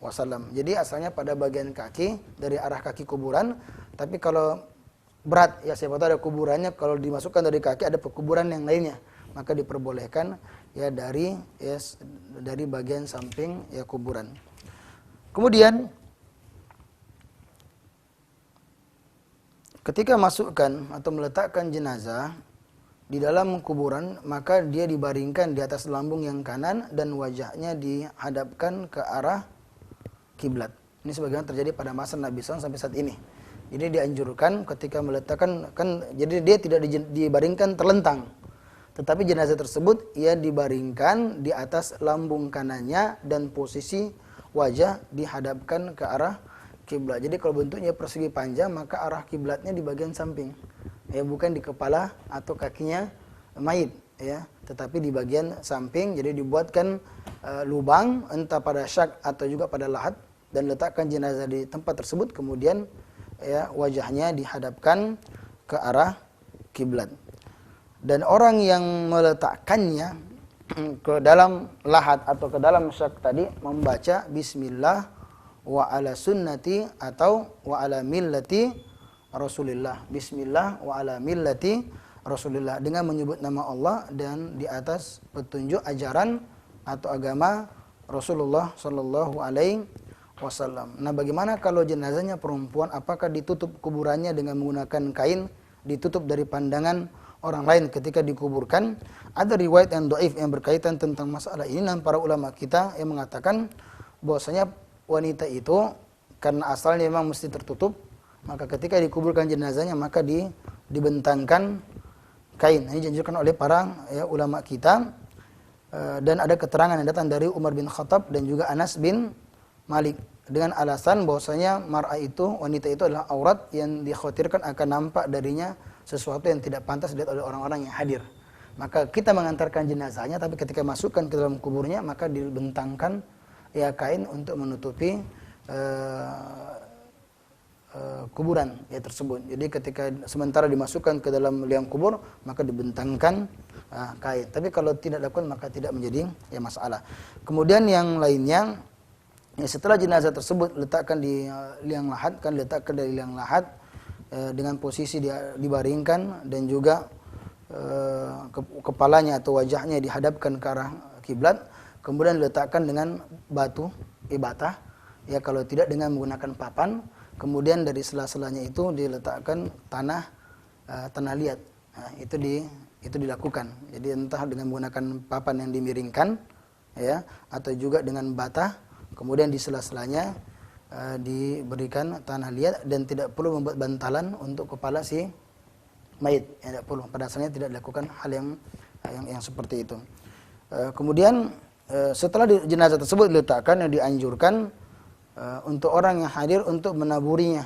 wasallam. Jadi asalnya pada bagian kaki dari arah kaki kuburan, tapi kalau berat ya siapa tahu ada kuburannya, kalau dimasukkan dari kaki ada pekuburan yang lainnya, maka diperbolehkan ya dari bagian samping ya kuburan. Kemudian ketika masukkan atau meletakkan jenazah di dalam kuburan, maka dia dibaringkan di atas lambung yang kanan dan wajahnya dihadapkan ke arah kiblat. Ini sebagaimana terjadi pada masa Nabi SAW sampai saat ini. Jadi dianjurkan ketika meletakkan, jadi dia tidak dibaringkan terlentang, tetapi jenazah tersebut ia dibaringkan di atas lambung kanannya dan posisi wajah dihadapkan ke arah kiblat. Jadi kalau bentuknya persegi panjang, maka arah kiblatnya di bagian samping, ya bukan di kepala atau kakinya mayit, ya, tetapi di bagian samping. Jadi dibuatkan lubang entah pada syak atau juga pada lahat dan letakkan jenazah di tempat tersebut, kemudian ya wajahnya dihadapkan ke arah kiblat. Dan orang yang meletakkannya ke dalam lahat atau ke dalam syak tadi membaca bismillah wa ala sunnati atau wa ala millati Rasulillah. Bismillah wa ala millati Rasulillah, dengan menyebut nama Allah dan di atas petunjuk ajaran atau agama Rasulullah sallallahu alaihi wasallam. Nah, bagaimana kalau jenazahnya perempuan? Apakah ditutup kuburannya dengan menggunakan kain, ditutup dari pandangan orang lain ketika dikuburkan? Ada riwayat yang dhaif yang berkaitan tentang masalah ini, dan para ulama kita yang mengatakan bahwasanya wanita itu karena asalnya memang mesti tertutup, maka ketika dikuburkan jenazahnya maka dibentangkan kain. Ini dianjurkan oleh para ulama kita, dan ada keterangan yang datang dari Umar bin Khattab dan juga Anas bin Malik dengan alasan bahwasanya mar'ah itu, wanita itu adalah aurat yang dikhawatirkan akan nampak darinya sesuatu yang tidak pantas dilihat oleh orang-orang yang hadir. Maka kita mengantarkan jenazahnya, tapi ketika masukkan ke dalam kuburnya maka dibentangkan ya kain untuk menutupi kuburan ya tersebut. Jadi ketika sementara dimasukkan ke dalam liang kubur maka dibentangkan kain. Tapi kalau tidak dilakukan maka tidak menjadi ya masalah. Kemudian yang lainnya, ya, setelah jenazah tersebut letakkan di liang lahat, kan letakkan dari liang lahat dengan posisi dia dibaringkan dan juga kepalanya atau wajahnya dihadapkan ke arah kiblat, kemudian diletakkan dengan batu bata, ya kalau tidak dengan menggunakan papan, kemudian dari sela-selanya itu diletakkan tanah liat. Nah, itu dilakukan. Jadi entah dengan menggunakan papan yang dimiringkan, ya, atau juga dengan bata. Kemudian di sela-selanya diberikan tanah liat dan tidak perlu membuat bantalan untuk kepala si mayit. Ya, tidak perlu. Pada asalnya tidak dilakukan hal yang seperti itu. Kemudian setelah jenazah tersebut diletakkan, yang dianjurkan untuk orang yang hadir untuk menaburi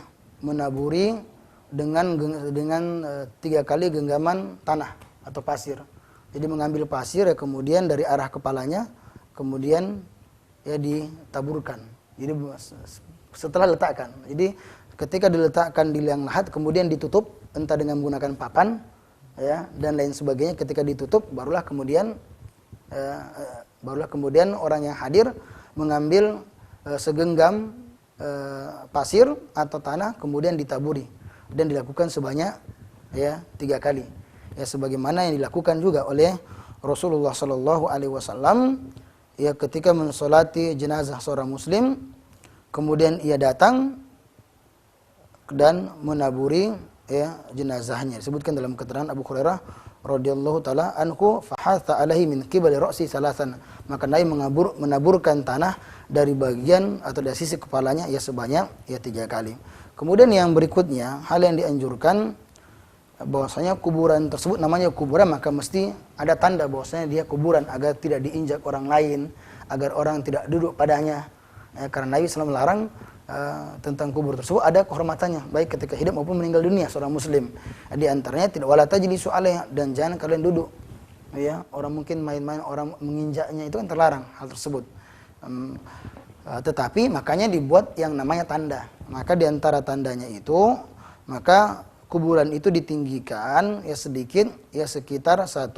dengan 3 kali genggaman tanah atau pasir. Jadi mengambil pasir ya, kemudian dari arah kepalanya kemudian ya ditaburkan. Jadi setelah letakkan. Jadi ketika diletakkan di liang lahat kemudian ditutup entah dengan menggunakan papan ya dan lain sebagainya. Ketika ditutup barulah kemudian Barulah kemudian orang yang hadir mengambil segenggam pasir atau tanah, kemudian ditaburi dan dilakukan sebanyak 3 kali. Ya, sebagaimana yang dilakukan juga oleh Rasulullah Shallallahu Alaihi Wasallam ya ketika mensolati jenazah seorang muslim, kemudian ia datang dan menaburi jenazahnya. Disebutkan dalam keterangan Abu Hurairah radhiyallahu taala anhu, fahatha alaihi min qibali ra'si salasan. Maka Nabi menaburkan tanah dari bagian atau dari sisi kepalanya sebanyak 3 kali. Kemudian yang berikutnya, hal yang dianjurkan bahwasanya kuburan tersebut namanya kuburan, maka mesti ada tanda bahwasanya dia kuburan agar tidak diinjak orang lain, agar orang tidak duduk padanya. Karena Nabi SAW melarang tentang kubur tersebut, ada kehormatannya baik ketika hidup maupun meninggal dunia seorang muslim. Di antaranya tidak wala tajlisu alaiha, dan jangan kalian duduk. Ya, orang mungkin main-main, orang menginjaknya, itu kan terlarang hal tersebut. Tetapi makanya dibuat yang namanya tanda. Maka di antara tandanya itu, maka kuburan itu ditinggikan sedikit, sekitar 1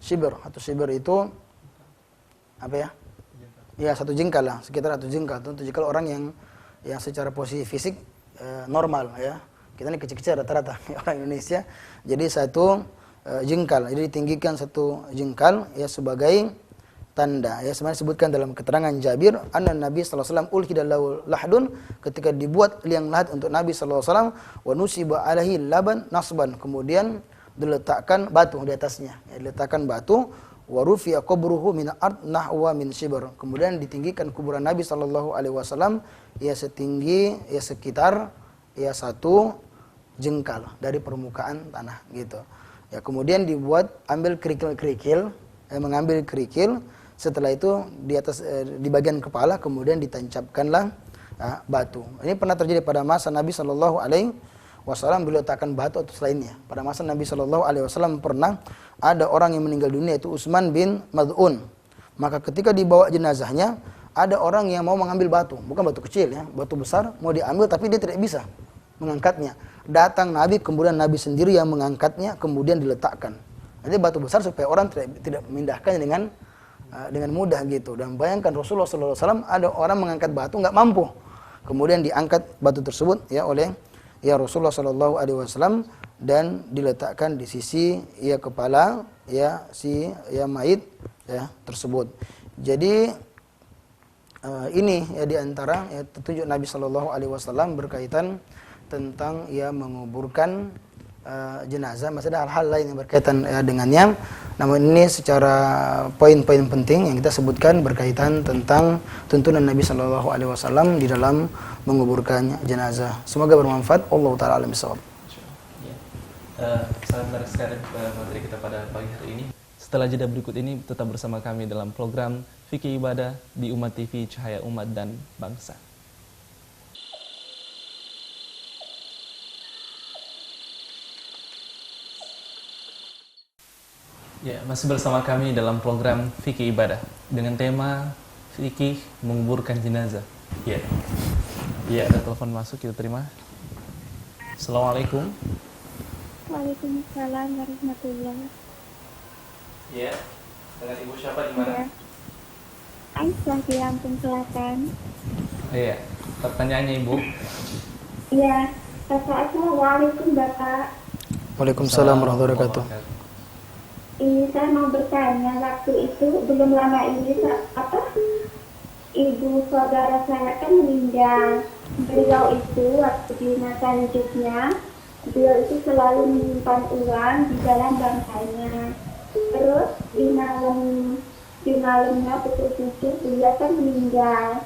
shibr. 1 shibr itu apa ya? Ya 1 jengkal lah, sekitar 1 jengkal. Tentu jika orang yang secara posisi fisik normal ya. Kita ini kecil-kecil rata-rata orang Indonesia. Jadi 1 jengkal. Jadi ditinggikan 1 jengkal sebagai tanda. Sebenarnya disebutkan dalam keterangan Jabir, anna Nabi sallallahu alaihi wasallam ulhida lahu lahdun, ketika dibuat liang lahat untuk Nabi sallallahu alaihi wasallam, wa nusiba alaihi laban nasban, kemudian diletakkan batu di atasnya. Diletakkan batu, wa rufi'a qabruhu min ard nahwa min shibr. Kemudian ditinggikan kuburan Nabi sallallahu alaihi wasallam setinggi sekitar 1 jengkal dari permukaan tanah gitu. Kemudian dibuat ambil kerikil-kerikil, mengambil kerikil. Setelah itu di atas di bagian kepala kemudian ditancapkanlah batu. Ini pernah terjadi pada masa Nabi Shallallahu Alaihi Wasallam, beliau letakkan batu atau selainnya. Pada masa Nabi Shallallahu Alaihi Wasallam pernah ada orang yang meninggal dunia, itu Utsman bin Mad'un. Maka ketika dibawa jenazahnya, ada orang yang mau mengambil batu, bukan batu kecil ya, batu besar mau diambil tapi dia tidak bisa mengangkatnya. Datang Nabi, kemudian Nabi sendiri yang mengangkatnya, kemudian diletakkan. Jadi batu besar supaya orang tidak memindahkannya dengan mudah gitu. Dan bayangkan Rasulullah SAW ada orang mengangkat batu nggak mampu, kemudian diangkat batu tersebut oleh Rasulullah SAW dan diletakkan di sisi kepala si mayit tersebut. Jadi ini diantara petunjuk Nabi SAW berkaitan tentang menguburkan jenazah. Masih ada hal-hal lain yang berkaitan dengannya. Namun ini secara poin-poin penting yang kita sebutkan berkaitan tentang tuntunan Nabi Shallallahu Alaihi Wasallam di dalam menguburkan jenazah. Semoga bermanfaat. Allahu taala alam bisawab. Sangat menarik sekali materi kita pada pagi hari ini. Setelah jeda berikut ini tetap bersama kami dalam program Fikih Ibadah di Umat TV, Cahaya Umat dan Bangsa. Ya, masih bersama kami dalam program Fikih Ibadah dengan tema Fikih Menguburkan Jenazah. Ya, ada telepon masuk, kita terima. Assalamualaikum. Waalaikumsalam warahmatullahi. Ya, dengan ibu siapa di mana? Ya. Aisyah di Lampung Selatan. Iya, pertanyaannya ibu. Iya, Assalamualaikum Bapak. Waalaikumsalam warahmatullahi wabarakatuh. Ini saya mau bertanya, waktu itu belum lama ini ibu saudara saya kan meninggal. Beliau itu waktu di masa hidupnya, beliau itu selalu menyimpan uang di dalam bankanya. Terus di malamnya pukul 7 beliau kan meninggal.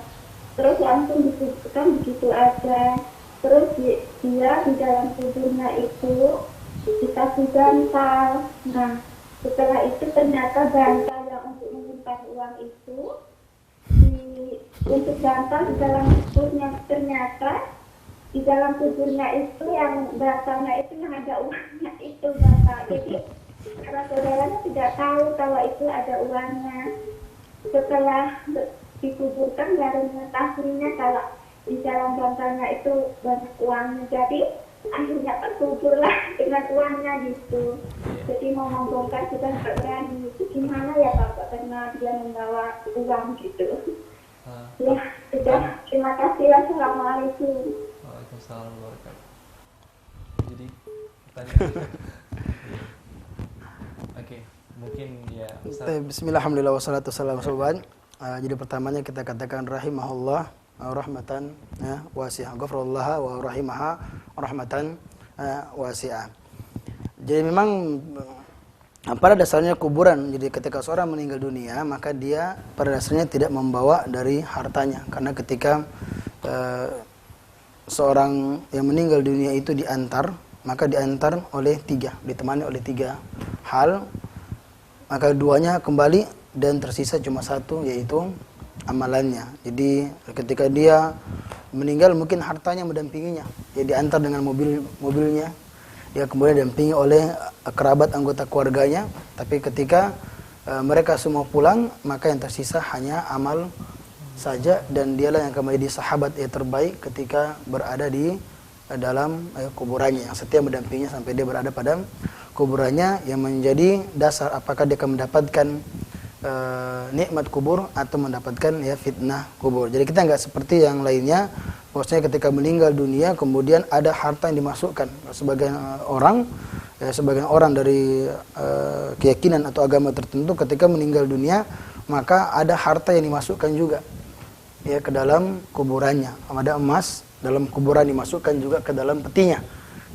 Terus langsung dikuburkan begitu aja. Terus dia di dalam kuburnya itu dikasih bantal. Nah, setelah itu ternyata bantal yang untuk menyimpan uang itu untuk bantal di dalam kuburnya, ternyata di dalam kuburnya itu yang bantalnya itu yang ada uangnya itu Bapak. Jadi karena saudaranya tidak tahu kalau itu ada uangnya. Setelah dikuburkan baru mengetahuinya kalau di dalam bantalnya itu banyak uangnya. Jadi akhirnya terkuburlah dengan uangnya gitu. Jadi mau membongkar juga nggak berani. Itu gimana ya Bapak? Karena dia membawa uang gitu. Ya, sudah. Terima kasih. Assalamualaikum. Waalaikumsalam warahmatullahi wabarakatuh. Jadi pertanyaan. Oke, mungkin ya Ustaz. Bismillah, alhamdulillah, wassalatu wassalamu ala rasulillah. Jadi pertamanya kita katakan rahimahullah rahmatan wasi'ah, ghafarallah wa rahimaha rahmatan wasi'ah. Jadi memang pada dasarnya kuburan, jadi ketika seorang meninggal dunia maka dia pada dasarnya tidak membawa dari hartanya, karena ketika seorang yang meninggal dunia itu diantar, maka diantar oleh tiga, ditemani oleh tiga hal, maka duanya kembali dan tersisa cuma satu, yaitu amalannya. Jadi ketika dia meninggal mungkin hartanya mendampinginya, ya diantar dengan mobilnya, dia kemudian didampingi oleh kerabat anggota keluarganya, tapi ketika mereka semua pulang maka yang tersisa hanya amal saja, dan dialah yang akan menjadi sahabat yang terbaik ketika berada di dalam kuburannya, yang setia mendampinginya sampai dia berada pada kuburannya, yang menjadi dasar apakah dia akan mendapatkan nikmat kubur atau mendapatkan fitnah kubur. Jadi kita nggak seperti yang lainnya, maksudnya ketika meninggal dunia kemudian ada harta yang dimasukkan. Sebagian orang dari keyakinan atau agama tertentu ketika meninggal dunia maka ada harta yang dimasukkan juga ke dalam kuburannya. Ada emas dalam kuburan dimasukkan juga ke dalam petinya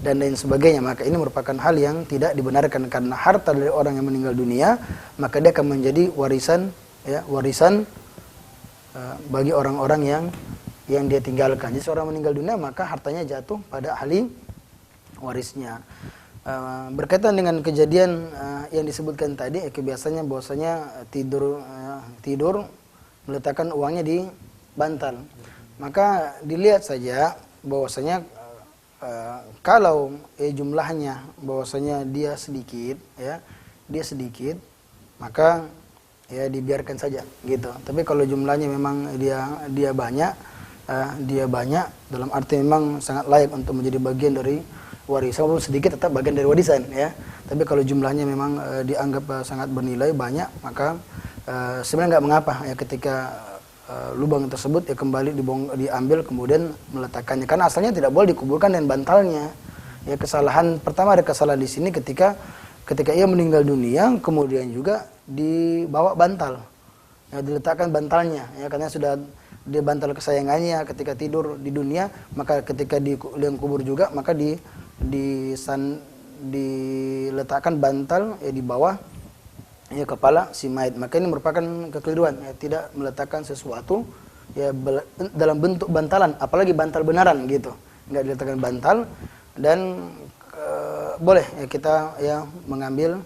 dan lain sebagainya. Maka ini merupakan hal yang tidak dibenarkan, karena harta dari orang yang meninggal dunia maka dia akan menjadi warisan bagi orang-orang yang dia tinggalkan. Jadi seorang meninggal dunia maka hartanya jatuh pada ahli warisnya. Berkaitan dengan kejadian yang disebutkan tadi, biasanya bahwasanya tidur meletakkan uangnya di bantal. Maka dilihat saja bahwasanya kalau jumlahnya bahwasanya dia sedikit, maka dibiarkan saja gitu. Tapi kalau jumlahnya memang dia banyak dalam arti memang sangat layak untuk menjadi bagian dari warisan, walaupun sedikit tetap bagian dari warisan ya. Tapi kalau jumlahnya memang dianggap sangat bernilai banyak, maka sebenarnya nggak mengapa ketika lubang tersebut kembali diambil kemudian meletakkannya, karena asalnya tidak boleh dikuburkan dengan bantalnya. Kesalahan pertama, ada kesalahan di sini ketika ia meninggal dunia kemudian juga dibawa bantal, diletakkan bantalnya karena sudah dia bantal kesayangannya ketika tidur di dunia, maka ketika di liang kubur juga maka diletakkan bantal di bawah kepala si mayit. Maka ini merupakan kekeliruan, tidak meletakkan sesuatu dalam bentuk bantalan, apalagi bantal benaran gitu, nggak diletakkan bantal. Dan boleh kita mengambil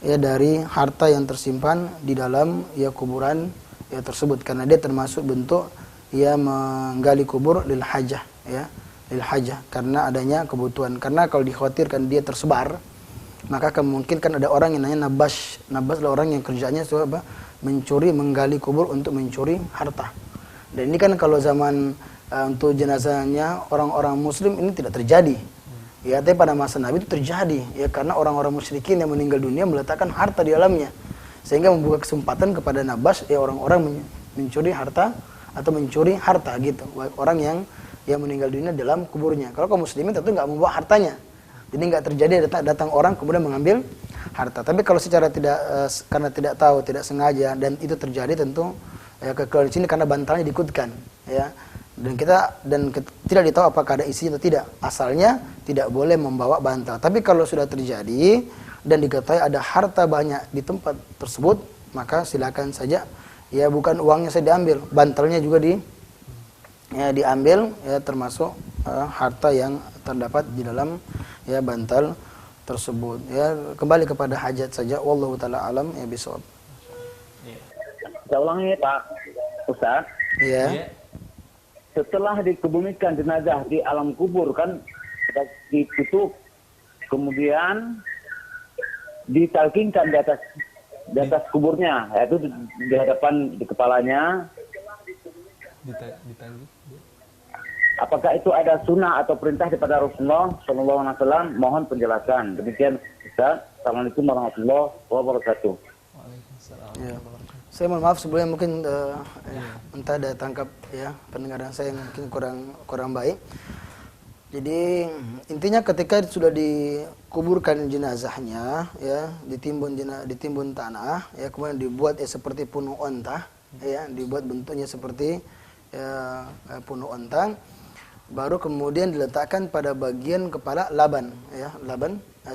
dari harta yang tersimpan di dalam kuburan tersebut, karena dia termasuk bentuk menggali kubur lil hajah karena adanya kebutuhan. Karena kalau dikhawatirkan dia tersebar, maka kemungkinan ada orang yang namanya nabas adalah orang yang kerjanya mencuri, menggali kubur untuk mencuri harta. Dan ini kan kalau zaman untuk jenazahnya orang-orang muslim ini tidak terjadi. Tapi pada masa Nabi itu terjadi karena orang-orang musyrikin yang meninggal dunia meletakkan harta di dalamnya, sehingga membuka kesempatan kepada nabas orang-orang mencuri harta atau mencuri harta gitu, orang yang meninggal dunia dalam kuburnya. Kalau kaum muslimin tentu nggak membawa hartanya. Jadi nggak terjadi datang orang kemudian mengambil harta. Tapi kalau secara karena tidak tahu, tidak sengaja, dan itu terjadi, tentu kekeliruan di sini karena bantalnya diikutkan dan tidak ditahu apakah ada isi atau tidak. Asalnya tidak boleh membawa bantal. Tapi kalau sudah terjadi dan diketahui ada harta banyak di tempat tersebut, maka silakan saja bukan uangnya saya diambil, bantalnya juga diambil termasuk harta yang terdapat di dalam bantal tersebut. Kembali kepada hajat saja, wallahu taala alam bisawab. Saya ulangi Pak Ustaz. Setelah dikebumikan jenazah di alam kubur kan ditutup, kemudian ditalkinkan di atas kuburnya, yaitu di hadapan di kepalanya Apakah itu ada sunnah atau perintah daripada Rasulullah SAW? Mohon penjelasan. Demikian Ustaz. Assalamualaikum warahmatullahi wabarakatuh. Waalaikumsalam. Ya. Saya mohon maaf sebelumnya mungkin entah ada tangkap ya pendengaran saya yang mungkin kurang baik. Jadi intinya ketika sudah dikuburkan jenazahnya ya, ditimbun tanah ya, kemudian dibuat ya seperti punuk onta ya, dibuat bentuknya seperti ya, punuk onta, baru kemudian diletakkan pada bagian kepala laban ya,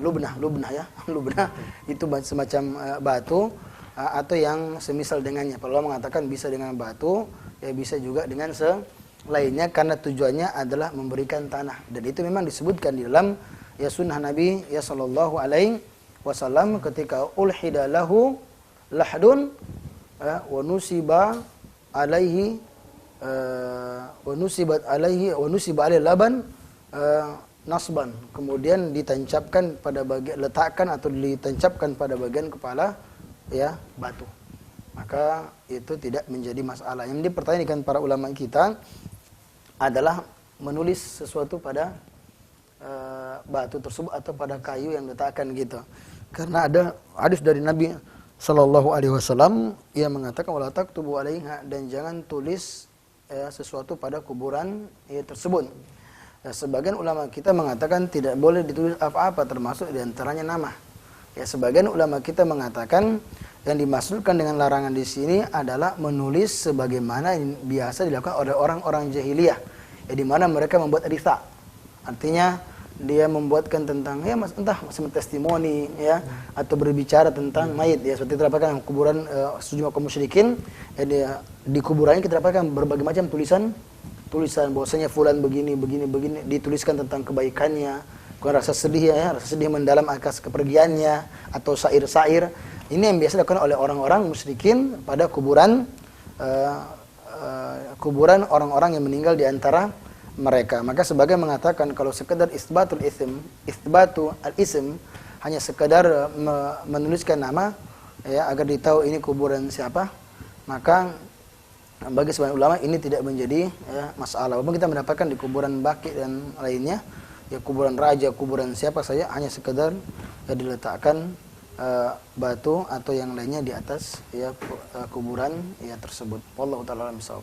lubnah ya, lubnah itu semacam batu atau yang semisal dengannya. Para ulama mengatakan bisa dengan batu ya, bisa juga dengan lainnya, karena tujuannya adalah memberikan tanah, dan itu memang disebutkan di dalam ya sunnah Nabi ya sallallahu alaihi wasallam ketika ulhida lahu lahdun wa nusiba alaihi wa nusiba alaihi laban nasban, kemudian ditancapkan pada bagian, letakkan atau ditancapkan pada bagian kepala ya batu, maka itu tidak menjadi masalah. Yang dipertanyakan para ulama kita adalah menulis sesuatu pada batu tersebut atau pada kayu yang diletakkan gitu, karena ada hadis dari Nabi Sallallahu Alaihi Wasallam yang mengatakan wala taktubu alaiha, dan jangan tulis sesuatu pada kuburan tersebut. Ya, sebagian ulama kita mengatakan tidak boleh ditulis apa-apa, termasuk diantaranya nama. Ya, sebagian ulama kita mengatakan yang dimaksudkan dengan larangan di sini adalah menulis sebagaimana yang biasa dilakukan oleh orang-orang jahiliyah, ya, di mana mereka membuat risa. Artinya dia membuatkan tentang ya entah testimoni ya, atau berbicara tentang mayit ya, seperti terdapatkan kuburan sejumlah kaum musyrikin ya, di kuburannya kita dapatkan berbagai macam tulisan bahwasanya fulan begini dituliskan tentang kebaikannya, rasa sedih ya, rasa sedih mendalam atas kepergiannya, atau syair-syair. Ini yang biasa dilakukan oleh orang-orang musyrikin pada kuburan orang-orang yang meninggal di antara mereka. Maka sebagai mengatakan kalau sekedar isbatu al-ism hanya sekedar menuliskan nama ya agar ditahu ini kuburan siapa, maka bagi sebagian ulama ini tidak menjadi ya, masalah. Walaupun kita mendapatkan di kuburan Baqi dan lainnya ya, kuburan raja, kuburan siapa saja, hanya sekedar ya, diletakkan batu atau yang lainnya di atas ya kuburan ya tersebut. Wallahu taala alam bisawab.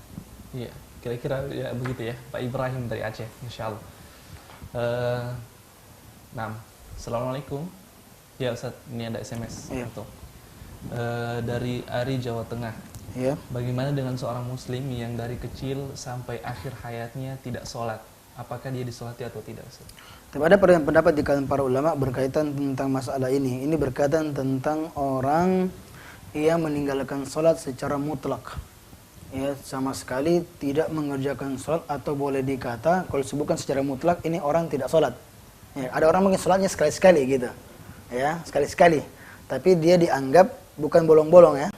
Iya, kira-kira ya begitu ya, Pak Ibrahim dari Aceh, insyaallah. Nah, assalamualaikum. Ya Ustaz, ini ada SMS. Iya. Dari Ari, Jawa Tengah. Ya. Bagaimana dengan seorang muslim yang dari kecil sampai akhir hayatnya tidak sholat? Apakah dia disolati atau tidak, Ustaz? Ada perbedaan pendapat di kalangan para ulama berkaitan tentang masalah ini. Ini berkaitan tentang orang yang meninggalkan sholat secara mutlak. Ya, sama sekali tidak mengerjakan sholat, atau boleh dikata kalau disebutkan secara mutlak ini orang tidak sholat. Ya, ada orang mungkin sholatnya sekali-sekali gitu, ya sekali-sekali, tapi dia dianggap bukan bolong-bolong ya.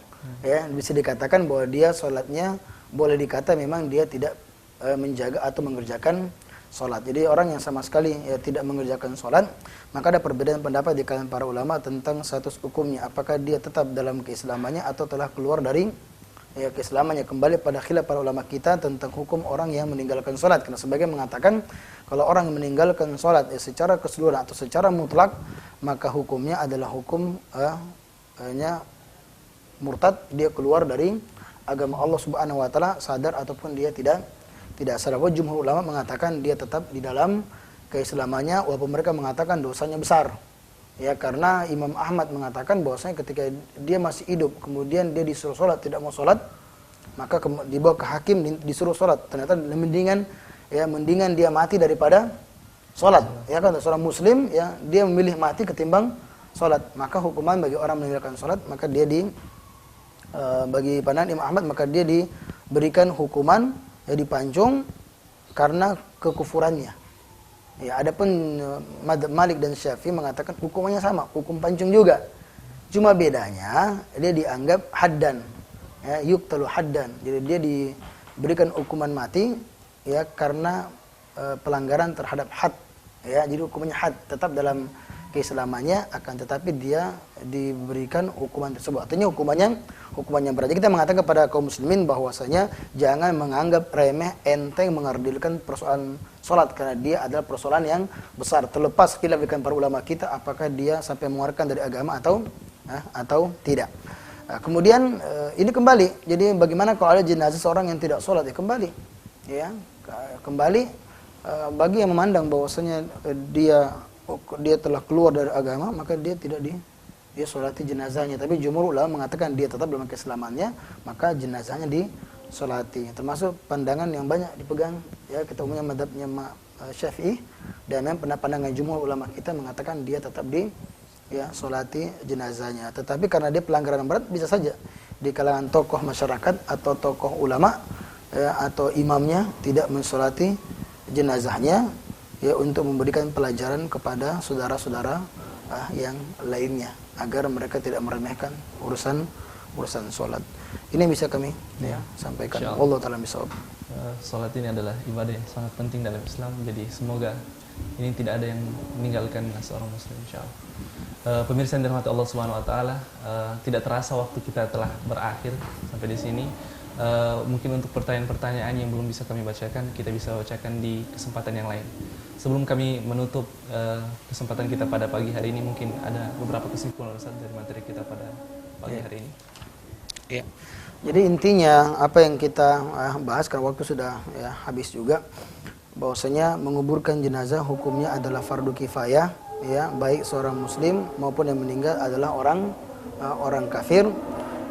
Ya, bisa dikatakan bahwa dia sholatnya boleh dikata memang dia tidak menjaga atau mengerjakan sholat. Jadi orang yang sama sekali ya, tidak mengerjakan sholat, maka ada perbedaan pendapat di kalangan para ulama tentang status hukumnya. Apakah dia tetap dalam keislamannya atau telah keluar dari ya, keislamannya. Kembali pada khilaf para ulama kita tentang hukum orang yang meninggalkan sholat. Karena sebagian mengatakan kalau orang yang meninggalkan sholat ya, secara keseluruhan atau secara mutlak, maka hukumnya adalah hukum murtad, dia keluar dari agama Allah Subhanahu wa taala, sadar ataupun dia tidak sadar. Jumhur ulama mengatakan dia tetap di dalam keislamannya, walaupun mereka mengatakan dosanya besar. Ya, karena Imam Ahmad mengatakan bahwasanya ketika dia masih hidup kemudian dia disuruh sholat tidak mau sholat, maka dibawa ke hakim disuruh sholat. Ternyata mendingan dia mati daripada sholat. Ya kan, seorang muslim ya dia memilih mati ketimbang sholat. Maka hukuman bagi orang meninggalkan sholat, maka dia bagi pandangan Imam Ahmad, maka dia diberikan hukuman ya, dipancung karena kekufurannya. Ya, adapun Malik dan Syafi'i mengatakan hukumannya sama, hukum pancung juga. Cuma bedanya dia dianggap haddan, ya, yuqtalu haddan. Jadi dia diberikan hukuman mati ya karena pelanggaran terhadap had. Ya, jadi hukumannya had, tetap dalam keislamannya, akan tetapi dia diberikan hukuman tersebut. Artinya hukumannya berat. Jadi kita mengatakan kepada kaum muslimin bahwasanya jangan menganggap remeh, enteng, mengardilkan persoalan sholat, karena dia adalah persoalan yang besar. Terlepas khilaf dengan para ulama kita apakah dia sampai mengeluarkan dari agama atau tidak. Kemudian ini kembali. Jadi bagaimana kalau ada jenazah seorang yang tidak sholat, ya kembali, ya kembali bagi yang memandang bahwasanya dia telah keluar dari agama, maka dia tidak dia sholati jenazahnya. Tapi jumhur ulama mengatakan dia tetap dalam keislamannya, maka jenazahnya disolati. Termasuk pandangan yang banyak dipegang, ya kita umumnya madhabnya Syafi'i, dan memang pandangan jumhur ulama kita mengatakan dia tetap solati jenazahnya. Tetapi karena dia pelanggaran berat, bisa saja di kalangan tokoh masyarakat atau tokoh ulama atau imamnya tidak mensolati jenazahnya, ya untuk memberikan pelajaran kepada saudara-saudara yang lainnya agar mereka tidak meremehkan urusan sholat. Ini bisa kami sampaikan. Allah taala bisawab. Sholat ini adalah ibadah yang sangat penting dalam Islam. Jadi semoga ini tidak ada yang meninggalkan seorang muslim, insyaallah. Pemirsa yang dirahmati Allah Subhanahu wa taala, tidak terasa waktu kita telah berakhir sampai di sini. Mungkin untuk pertanyaan-pertanyaan yang belum bisa kami bacakan, kita bisa bacakan di kesempatan yang lain. Sebelum kami menutup kesempatan kita pada pagi hari ini, mungkin ada beberapa kesimpulan Ustaz dari materi kita pada pagi hari ini. Ya. Jadi intinya apa yang kita bahas, karena waktu sudah habis juga, bahwasanya menguburkan jenazah hukumnya adalah fardu kifayah, ya, baik seorang muslim maupun yang meninggal adalah orang kafir.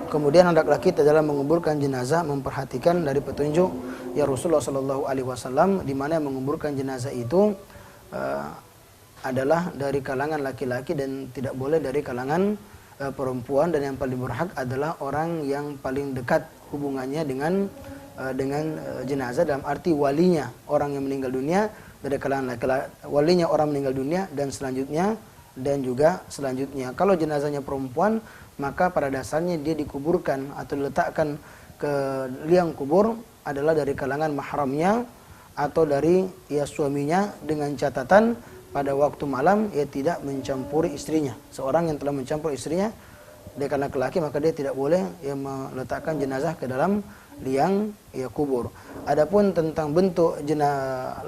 Kemudian hendaklah kita dalam menguburkan jenazah memperhatikan dari petunjuk ya Rasulullah Shallallahu Alaihi Wasallam, di mana menguburkan jenazah itu adalah dari kalangan laki-laki dan tidak boleh dari kalangan perempuan, dan yang paling berhak adalah orang yang paling dekat hubungannya dengan jenazah, dalam arti walinya orang yang meninggal dunia dari kalangan laki-laki, walinya orang meninggal dunia dan juga selanjutnya. Kalau jenazahnya perempuan, maka pada dasarnya dia dikuburkan atau diletakkan ke liang kubur adalah dari kalangan mahramnya atau dari suaminya, dengan catatan pada waktu malam ia tidak mencampuri istrinya. Seorang yang telah mencampuri istrinya dia karena laki-laki, maka dia tidak boleh meletakkan jenazah ke dalam liang kubur. Adapun tentang bentuk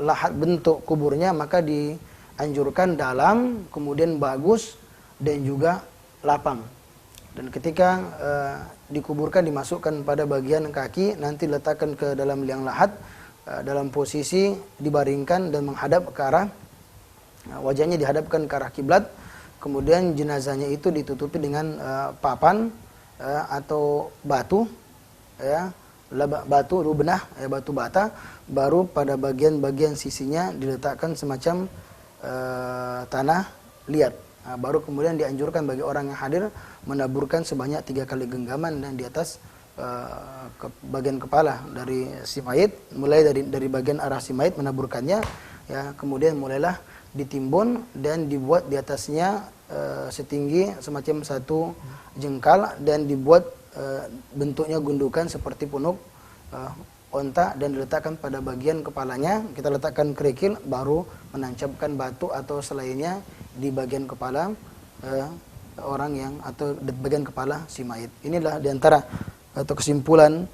lahat, bentuk kuburnya, maka dianjurkan dalam, kemudian bagus, dan juga lapang. Dan ketika dikuburkan, dimasukkan pada bagian kaki, nanti letakkan ke dalam liang lahat dalam posisi dibaringkan dan menghadap ke arah, wajahnya dihadapkan ke arah kiblat. Kemudian jenazahnya itu ditutupi dengan papan atau batu, batu benah, batu bata. Baru pada bagian-bagian sisinya diletakkan semacam tanah liat. Baru kemudian dianjurkan bagi orang yang hadir menaburkan sebanyak 3 kali genggaman dan di atas bagian kepala dari si mayit, mulai dari bagian arah si mayit menaburkannya, ya. Kemudian mulailah ditimbun dan dibuat di atasnya setinggi semacam 1 jengkal dan dibuat bentuknya gundukan seperti punuk onta dan diletakkan pada bagian kepalanya. Kita letakkan kerikil, baru menancapkan batu atau selainnya di bagian kepala orang yang, atau di bagian kepala si mayit. Inilah diantara atau kesimpulan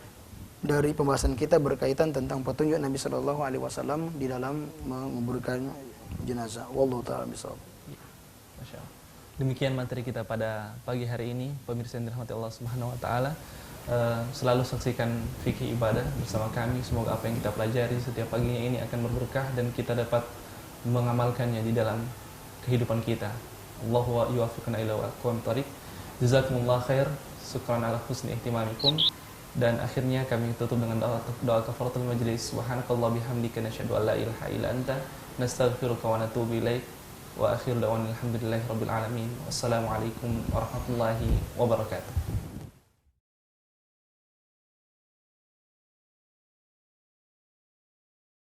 dari pembahasan kita berkaitan tentang petunjuk Nabi Shallallahu Alaihi Wasallam di dalam menguburkan jenazah. Wallahu taala bisawab. Masya Allah. Demikian materi kita pada pagi hari ini, pemirsa yang dirahmati Allah Subhanahu Wa Taala. Selalu saksikan fikih ibadah bersama kami. Semoga apa yang kita pelajari setiap paginya ini akan berberkah dan kita dapat mengamalkannya di dalam kehidupan kita. Allahu wa yuwaffiqna ila aqwamit thoriq. Jazakumullah khair. Syukran ala husni ihtimamikum. Dan akhirnya kami tutup dengan doa kafaratul majlis. Subhanakallah bihamdika nasyhadu an la ilaha illa anta nastaghfiruka wa natubu ilaik. Wa akhiru da'wana alhamdulillahi rabbil alamin. Wassalamualaikum warahmatullahi wabarakatuh.